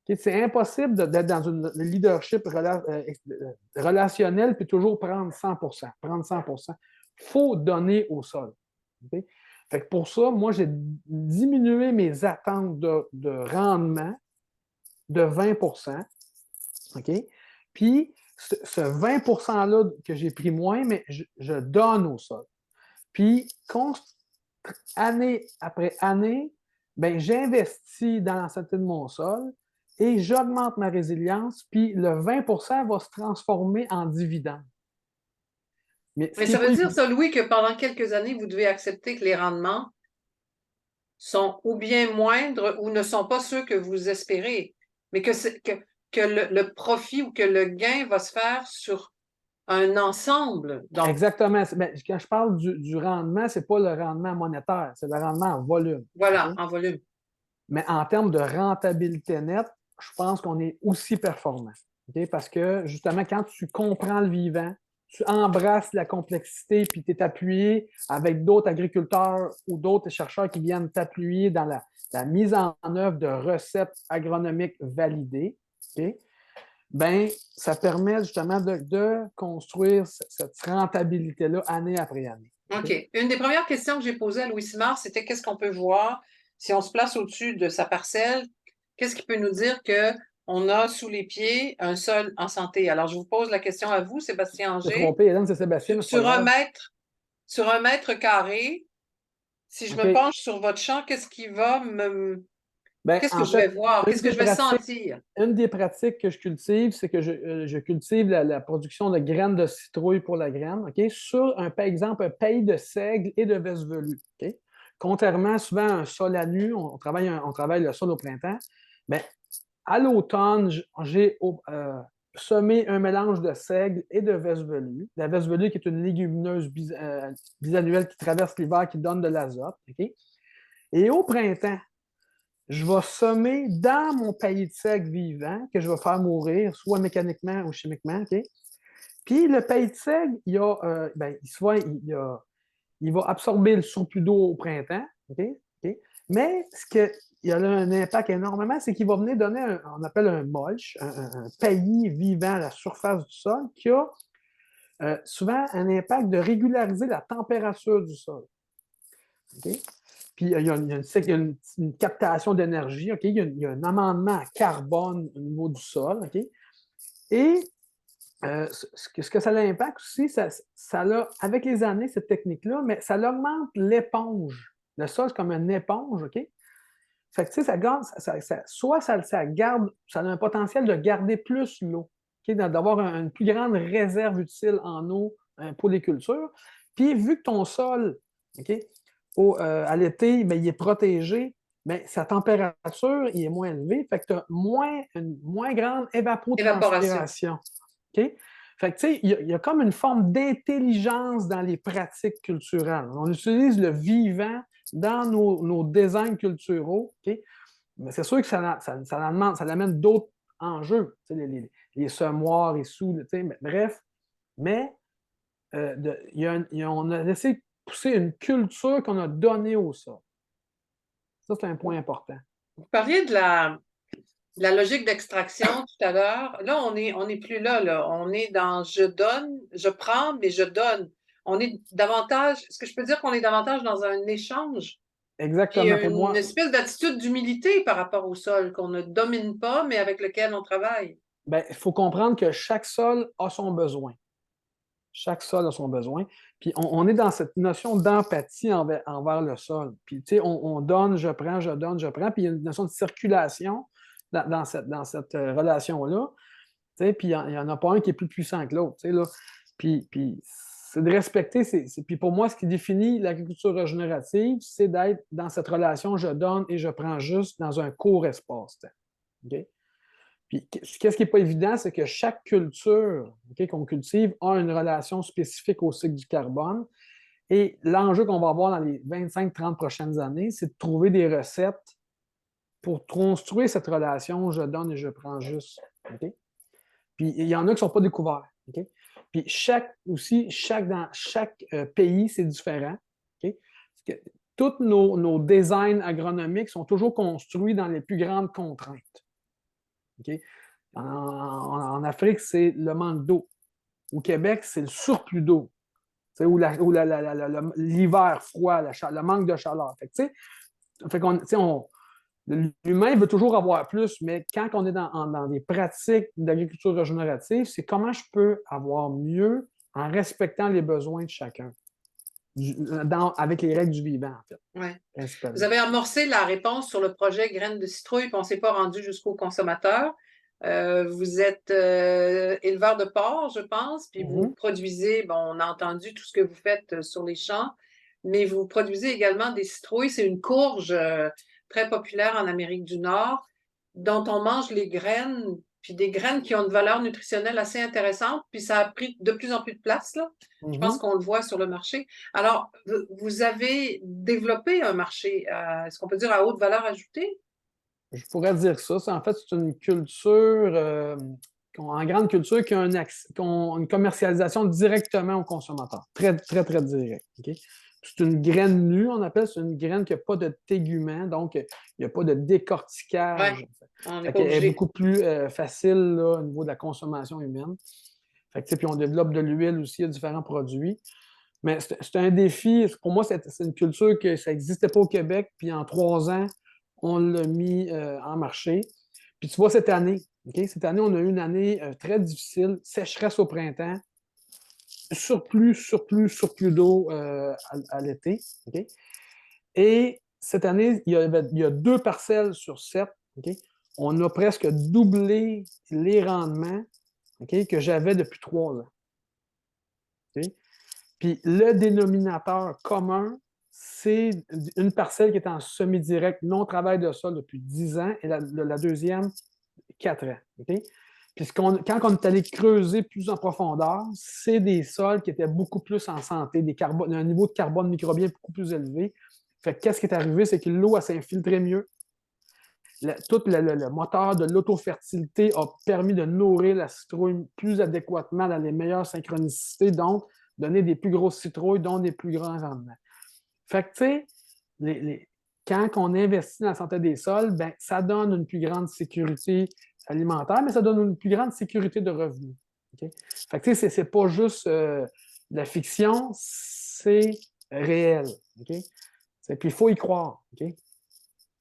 Okay? C'est impossible d'être dans un leadership relationnel puis toujours prendre 100%. Il faut donner au sol. Okay? Fait que pour ça, moi, j'ai diminué mes attentes de rendement de 20%. Okay? Puis, ce 20%-là que j'ai pris moins, mais je donne au sol. Puis, année après année, ben, j'investis dans la santé de mon sol et j'augmente ma résilience, puis le 20% va se transformer en dividende. Mais ça veut dire, ça, Louis, que pendant quelques années, vous devez accepter que les rendements sont ou bien moindres ou ne sont pas ceux que vous espérez, mais que le profit ou que le gain va se faire sur un ensemble. Donc, exactement. Ben, quand je parle du rendement, ce n'est pas le rendement monétaire, c'est le rendement en volume. Voilà, okay? En volume. Mais en termes de rentabilité nette, je pense qu'on est aussi performant. Okay? Parce que, justement, quand tu comprends le vivant, tu embrasses la complexité, puis tu es appuyé avec d'autres agriculteurs ou d'autres chercheurs qui viennent t'appuyer dans la mise en œuvre de recettes agronomiques validées. Okay? Ben, ça permet justement de construire cette rentabilité-là année après année. OK. Une des premières questions que j'ai posées à Louis Simard, c'était qu'est-ce qu'on peut voir si on se place au-dessus de sa parcelle? Qu'est-ce qui peut nous dire qu'on a sous les pieds un sol en santé? Alors, je vous pose la question à vous, Sébastien Anger. Trompé, Hélène, c'est Sébastien. Sur un mètre carré, si je me penche sur votre champ, qu'est-ce qui va qu'est-ce que je vais voir? Qu'est-ce que je vais sentir? Une des pratiques que je cultive, c'est que je cultive la production de graines de citrouille pour la graine, okay, sur, par exemple, un pays de seigle et de vesvelu. Okay? Contrairement souvent à un sol à nu, on travaille le sol au printemps, mais à l'automne, j'ai semé un mélange de seigle et de vesvelu. La vesvelu qui est une légumineuse bisannuelle qui traverse l'hiver, qui donne de l'azote. Okay? Et au printemps, je vais semer dans mon paillis de seigle vivant que je vais faire mourir, soit mécaniquement ou chimiquement. Okay? Puis le paillis de seigle, il va absorber le surplus d'eau au printemps. Okay? Okay? Mais il a un impact énormément, c'est qu'il va venir donner on appelle un mulch, un paillis vivant à la surface du sol qui a souvent un impact de régulariser la température du sol. Okay? Puis il y a une captation d'énergie, okay? Il y a un amendement à carbone au niveau du sol. Okay? Et ce que ça l'impact aussi, ça a, avec les années, cette technique-là, mais ça augmente l'éponge. Le sol, c'est comme une éponge, OK? Fait que, tu sais, ça garde, ça a un potentiel de garder plus l'eau, okay? D'avoir une plus grande réserve utile en eau pour les cultures. Puis, vu que ton sol, OK, à l'été, bien, il est protégé, bien, sa température il est moins élevée, fait que tu as une moins grande évapotranspiration. OK? Fait que, tu sais, il y a comme une forme d'intelligence dans les pratiques culturelles. On utilise le vivant dans nos designs culturaux, OK? Mais c'est sûr que ça amène d'autres enjeux, tu sais, les semoirs et sous, tu sais, bref. Mais on a essayé de pousser une culture qu'on a donnée au sol. Ça, c'est un point important. Vous parliez de la logique d'extraction tout à l'heure. Là, on est plus là. On est dans je donne, je prends, mais je donne. On est davantage, est-ce que je peux dire qu'on est davantage dans un échange? Exactement. Et une espèce d'attitude d'humilité par rapport au sol qu'on ne domine pas, mais avec lequel on travaille. Bien, il faut comprendre que chaque sol a son besoin. Chaque sol a son besoin. Puis on est dans cette notion d'empathie envers le sol. Puis, tu sais, on donne, je prends, je donne, je prends. Puis il y a une notion de circulation dans cette relation-là. Tu sais, puis il n'y en a pas un qui est plus puissant que l'autre. Tu sais, là. Puis c'est de respecter. Puis pour moi, ce qui définit l'agriculture régénérative, c'est d'être dans cette relation je donne et je prends juste dans un court espace-temps. OK? Puis, qu'est-ce qui n'est pas évident, c'est que chaque culture qu'on cultive a une relation spécifique au cycle du carbone. Et l'enjeu qu'on va avoir dans les 25-30 prochaines années, c'est de trouver des recettes pour construire cette relation je donne et je prends juste. Okay? Puis, il y en a qui ne sont pas découverts. Okay? Puis, dans chaque pays, c'est différent. Okay? Parce que tous nos designs agronomiques sont toujours construits dans les plus grandes contraintes. Okay? En Afrique, c'est le manque d'eau. Au Québec, c'est le surplus d'eau. Ou l'hiver froid, le manque de chaleur. L'humain veut toujours avoir plus, mais quand on est dans des pratiques d'agriculture régénérative, c'est comment je peux avoir mieux en respectant les besoins de chacun. Avec les règles du vivant, en fait. Ouais. Vous avez amorcé la réponse sur le projet Graines de citrouille, puis on ne s'est pas rendu jusqu'au consommateur. Vous êtes éleveur de porc, je pense, puis vous produisez, bon, on a entendu tout ce que vous faites sur les champs, mais vous produisez également des citrouilles. C'est une courge très populaire en Amérique du Nord, dont on mange les graines, puis des graines qui ont une valeur nutritionnelle assez intéressante, puis ça a pris de plus en plus de place, là. Je pense qu'on le voit sur le marché. Alors, vous avez développé un marché, est-ce qu'on peut dire à haute valeur ajoutée? Je pourrais dire ça. En fait, c'est une culture, en grande culture, qui a une commercialisation directement au consommateur. Très, très, très direct. Okay? C'est une graine nue, on appelle. C'est une graine qui n'a pas de tégument, donc il n'y a pas de décortiquage. Ouais, elle est beaucoup plus facile là, au niveau de la consommation humaine. Puis on développe de l'huile aussi, il y a différents produits. Mais c'est un défi. Pour moi, c'est une culture que ça n'existait pas au Québec. Puis en 3 ans, on l'a mis en marché. Puis tu vois, cette année, on a eu une année très difficile, sécheresse au printemps, surplus d'eau à l'été. Okay? Et cette année, il y a 2 parcelles sur 7. Okay? On a presque doublé les rendements que j'avais depuis 3 ans. Okay? Puis le dénominateur commun, c'est une parcelle qui est en semi-direct, non-travail de sol depuis 10 ans, et la deuxième, 4 ans. Okay? Puis quand on est allé creuser plus en profondeur, c'est des sols qui étaient beaucoup plus en santé, un niveau de carbone microbien beaucoup plus élevé. Fait que qu'est-ce qui est arrivé? C'est que l'eau s'infiltrait mieux. Tout le moteur de l'autofertilité a permis de nourrir la citrouille plus adéquatement dans les meilleures synchronicités, donc donner des plus grosses citrouilles, dont des plus grands rendements. Fait que, tu sais, quand on investit dans la santé des sols, ben, ça donne une plus grande sécurité alimentaire, mais ça donne une plus grande sécurité de revenus. Okay? Fait que, tu sais, c'est pas juste de la fiction, c'est réel. Okay? Puis il faut y croire. Okay?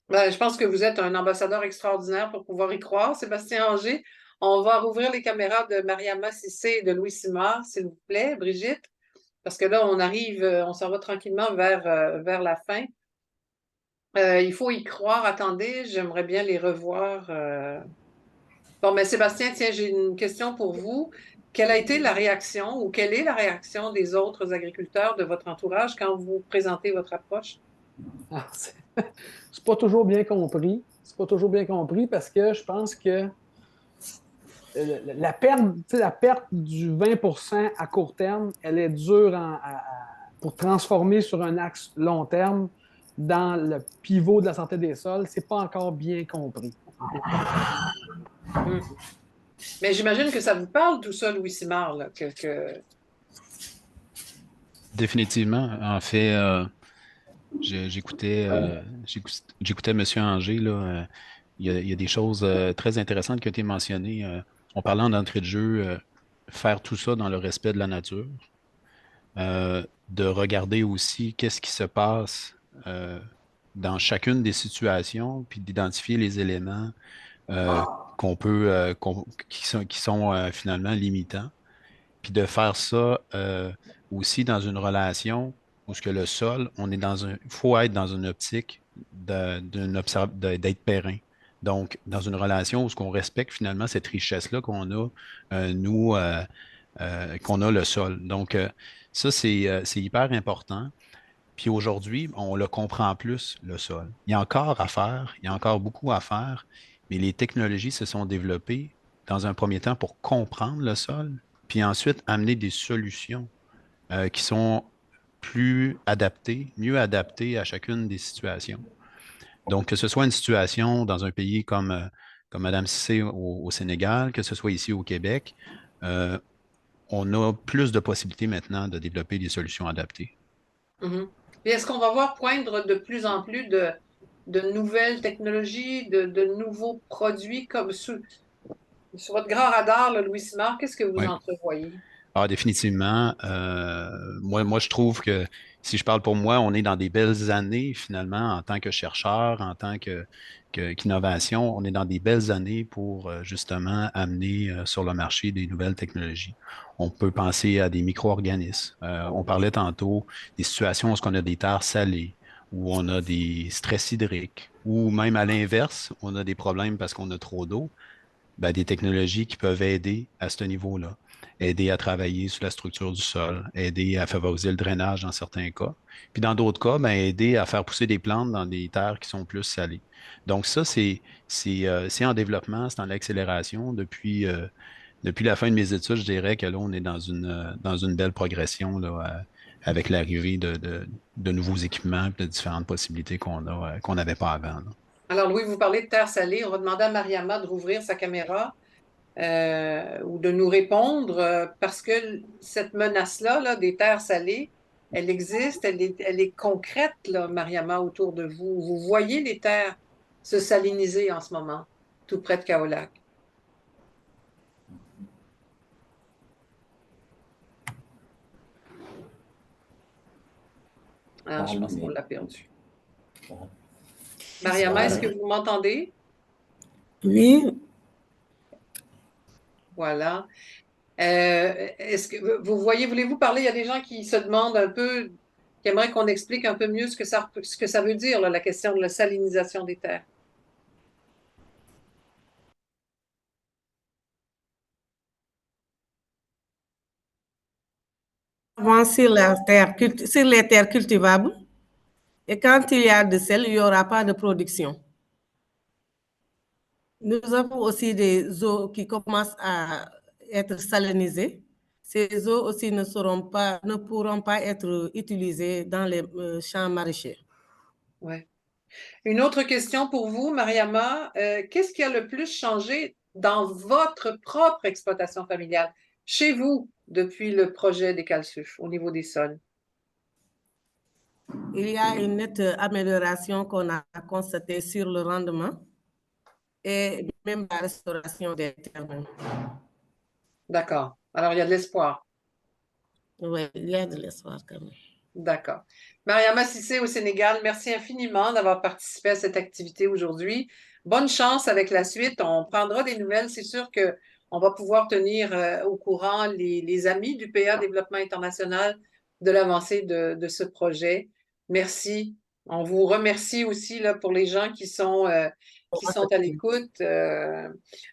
Ben, je pense que vous êtes un ambassadeur extraordinaire pour pouvoir y croire, Sébastien Anger. On va rouvrir les caméras de Mariama Cissé et de Louis Simard, s'il vous plaît, Brigitte, parce que là, on s'en va tranquillement vers la fin. Il faut y croire. Attendez, j'aimerais bien les revoir. Bon, mais Sébastien, tiens, j'ai une question pour vous. Quelle a été la réaction ou quelle est la réaction des autres agriculteurs de votre entourage quand vous présentez votre approche? C'est pas toujours bien compris. C'est pas toujours bien compris parce que je pense que la perte du 20% à court terme, elle est dure pour transformer sur un axe long terme dans le pivot de la santé des sols. C'est pas encore bien compris. Mais j'imagine que ça vous parle tout ça, Louis Simard, là, Définitivement. En fait, j'écoutais M. Anger, là. Il y a des choses très intéressantes qui ont été mentionnées. On parlait en entrée de jeu, faire tout ça dans le respect de la nature, de regarder aussi qu'est-ce qui se passe dans chacune des situations, puis d'identifier les éléments qui sont finalement limitants, puis de faire ça aussi dans une relation où ce que le sol, il faut être dans une optique d'être périn. Donc, dans une relation où ce qu'on respecte finalement cette richesse-là qu'on a, nous, qu'on a le sol. Donc, ça, c'est hyper important. Puis aujourd'hui, on le comprend plus, le sol. Il y a encore à faire, il y a encore beaucoup à faire, mais les technologies se sont développées dans un premier temps pour comprendre le sol, puis ensuite amener des solutions qui sont plus adaptées, mieux adaptées à chacune des situations. Donc, que ce soit une situation dans un pays comme Mme Cissé au Sénégal, que ce soit ici au Québec, on a plus de possibilités maintenant de développer des solutions adaptées. Mhm. Et est-ce qu'on va voir poindre de plus en plus de nouvelles technologies, de nouveaux produits comme sur votre grand radar, là, Louis Simard, qu'est-ce que vous Oui. entrevoyez? Ah, définitivement. Moi, je trouve que si je parle pour moi, on est dans des belles années finalement en tant que chercheur, en tant qu'innovation. On est dans des belles années pour justement amener sur le marché des nouvelles technologies. On peut penser à des micro-organismes. On parlait tantôt des situations où on a des terres salées, où on a des stress hydriques, ou même à l'inverse, on a des problèmes parce qu'on a trop d'eau. Ben, des technologies qui peuvent aider à ce niveau-là, aider à travailler sur la structure du sol, aider à favoriser le drainage dans certains cas. Puis dans d'autres cas, ben, aider à faire pousser des plantes dans des terres qui sont plus salées. Donc ça, c'est en développement, c'est en accélération. Depuis la fin de mes études, je dirais que là, on est dans une belle progression là, avec l'arrivée de nouveaux équipements et de différentes possibilités qu'on n'avait pas avant. Là. Alors, Louis, vous parlez de terre salée. On va demander à Mariama de rouvrir sa caméra ou de nous répondre parce que cette menace-là, là, des terres salées, elle existe, elle est concrète, là, Mariama, autour de vous. Vous voyez les terres se saliniser en ce moment, tout près de Kaolack. Ah, je pense qu'on l'a perdu. Mariama, est-ce que vous m'entendez? Oui, Voilà. Est-ce que vous voyez, voulez-vous parler? Il y a des gens qui se demandent un peu, qui aimeraient qu'on explique un peu mieux ce que ça veut dire, là, la question de la salinisation des terres. avant sur les terres cultivables. Et quand il y a de sel, il n'y aura pas de production. Nous avons aussi des eaux qui commencent à être salinisées. Ces eaux aussi ne pourront pas être utilisées dans les champs maraîchers. Ouais. Une autre question pour vous, Mariama. Qu'est-ce qui a le plus changé dans votre propre exploitation familiale, chez vous, depuis le projet des Calsuf, au niveau des sols? Il y a une nette amélioration qu'on a constatée sur le rendement et même la restauration des terres. D'accord. Alors, il y a de l'espoir. Oui, il y a de l'espoir quand même. D'accord. Mariama Cissé au Sénégal, merci infiniment d'avoir participé à cette activité aujourd'hui. Bonne chance avec la suite. On prendra des nouvelles. C'est sûr qu'on va pouvoir tenir au courant les amis du PA Développement International de l'avancée de ce projet. Merci. On vous remercie aussi là, pour les gens qui sont à l'écoute.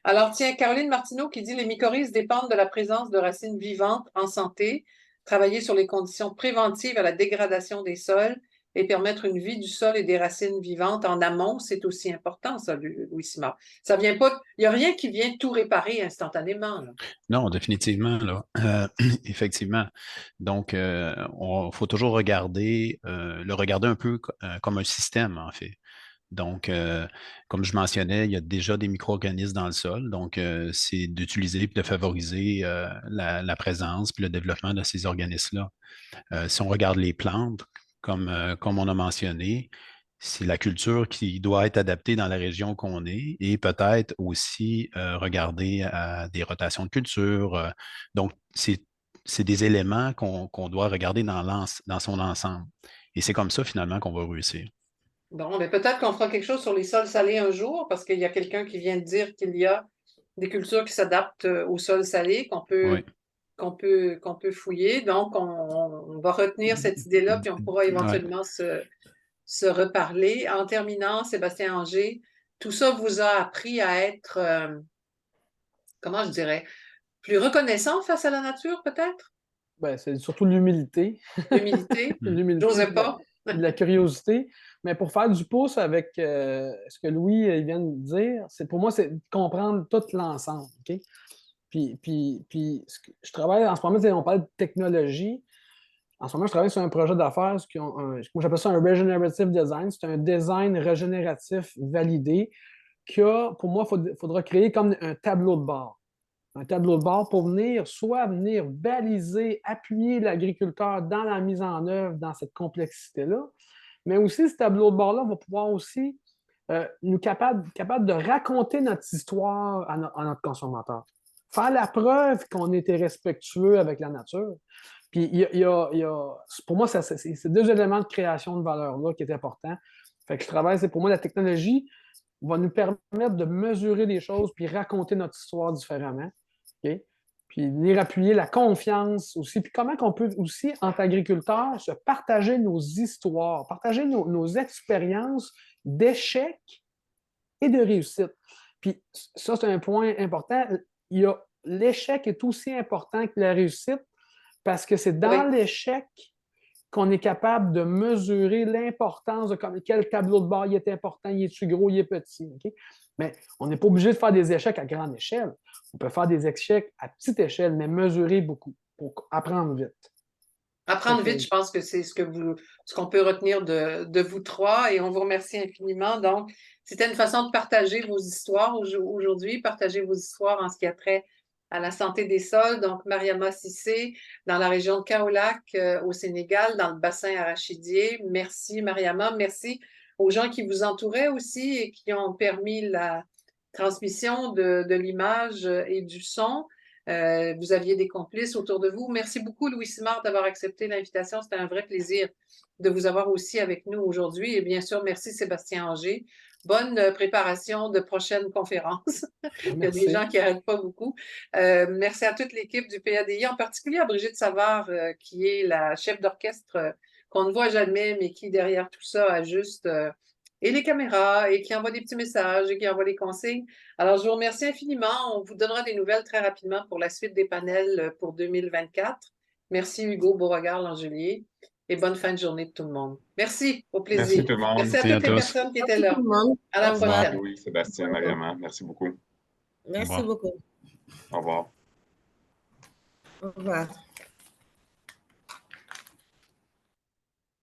Alors, tiens, Caroline Martineau qui dit les mycorhizes dépendent de la présence de racines vivantes en santé. Travailler sur les conditions préventives à la dégradation des sols et permettre une vie du sol et des racines vivantes en amont, c'est aussi important, ça, Louis Simard. Ça vient pas, il n'y a rien qui vient tout réparer instantanément, là. Non, définitivement, là. Effectivement. Donc, faut toujours le regarder un peu comme un système, en fait. Donc, comme je mentionnais, il y a déjà des micro-organismes dans le sol. Donc, c'est d'utiliser et de favoriser la présence et le développement de ces organismes-là. Si on regarde les plantes, comme on a mentionné, c'est la culture qui doit être adaptée dans la région qu'on est et peut-être aussi regarder à des rotations de culture. Donc, c'est des éléments qu'on doit regarder dans son ensemble. Et c'est comme ça, finalement, qu'on va réussir. Bon, mais peut-être qu'on fera quelque chose sur les sols salés un jour, parce qu'il y a quelqu'un qui vient de dire qu'il y a des cultures qui s'adaptent aux sols salés, qu'on peut Oui. qu'on peut fouiller. Donc, on va retenir cette idée-là, puis on pourra éventuellement se reparler. En terminant, Sébastien Anger, tout ça vous a appris à être, comment je dirais, plus reconnaissant face à la nature, peut-être? Ben, c'est surtout l'humilité. L'humilité? L'humilité, J'osais pas. de la curiosité. Mais pour faire du pouce avec ce que Louis il vient de dire, pour moi, c'est de comprendre tout l'ensemble. OK? Puis je travaille en ce moment, on parle de technologie. En ce moment, je travaille sur un projet d'affaires, moi j'appelle ça un regenerative design. C'est un design régénératif validé pour moi, il faudra créer comme un tableau de bord. Un tableau de bord pour venir baliser, appuyer l'agriculteur dans la mise en œuvre, dans cette complexité-là. Mais aussi, ce tableau de bord-là va pouvoir aussi nous capable de raconter notre histoire à notre consommateur. Faire la preuve qu'on était respectueux avec la nature. Puis, pour moi, c'est deux éléments de création de valeur-là qui est important. Fait que je travaille, pour moi, la technologie va nous permettre de mesurer des choses puis raconter notre histoire différemment. Okay? Puis venir appuyer la confiance aussi. Puis comment on peut aussi, entre agriculteurs, se partager nos histoires, partager nos expériences d'échecs et de réussite. Puis ça, c'est un point important. L'échec est aussi important que la réussite parce que c'est dans l'échec qu'on est capable de mesurer l'importance de quel tableau de bord il est important, il est-tu gros, il est petit. Okay? Mais on n'est pas obligé de faire des échecs à grande échelle. On peut faire des échecs à petite échelle, mais mesurer beaucoup pour apprendre vite. Apprendre vite, je pense que c'est ce qu'on peut retenir de vous trois et on vous remercie infiniment. Donc, c'était une façon de partager vos histoires aujourd'hui, partager vos histoires en ce qui a trait à la santé des sols. Donc, Mariama Cissé, dans la région de Kaolack, au Sénégal, dans le bassin arachidier. Merci, Mariama. Merci aux gens qui vous entouraient aussi et qui ont permis la transmission de l'image et du son. Vous aviez des complices autour de vous. Merci beaucoup, Louis Simard, d'avoir accepté l'invitation. C'était un vrai plaisir de vous avoir aussi avec nous aujourd'hui. Et bien sûr, merci Sébastien Anger. Bonne préparation de prochaines conférences. Il y a des gens qui n'arrêtent pas beaucoup. Merci à toute l'équipe du PADI, en particulier à Brigitte Savard, qui est la chef d'orchestre qu'on ne voit jamais, mais qui, derrière tout ça, ajuste et les caméras et qui envoie des petits messages et qui envoie les consignes. Alors, je vous remercie infiniment. On vous donnera des nouvelles très rapidement pour la suite des panels pour 2024. Merci Hugo Beauregard-Langelier et bonne fin de journée de tout le monde. Merci, au plaisir. Merci tout le monde. Merci à toutes les personnes qui étaient là. À la prochaine. Oui, Sébastien, Mariama, merci beaucoup. Merci beaucoup. Au revoir. Au revoir.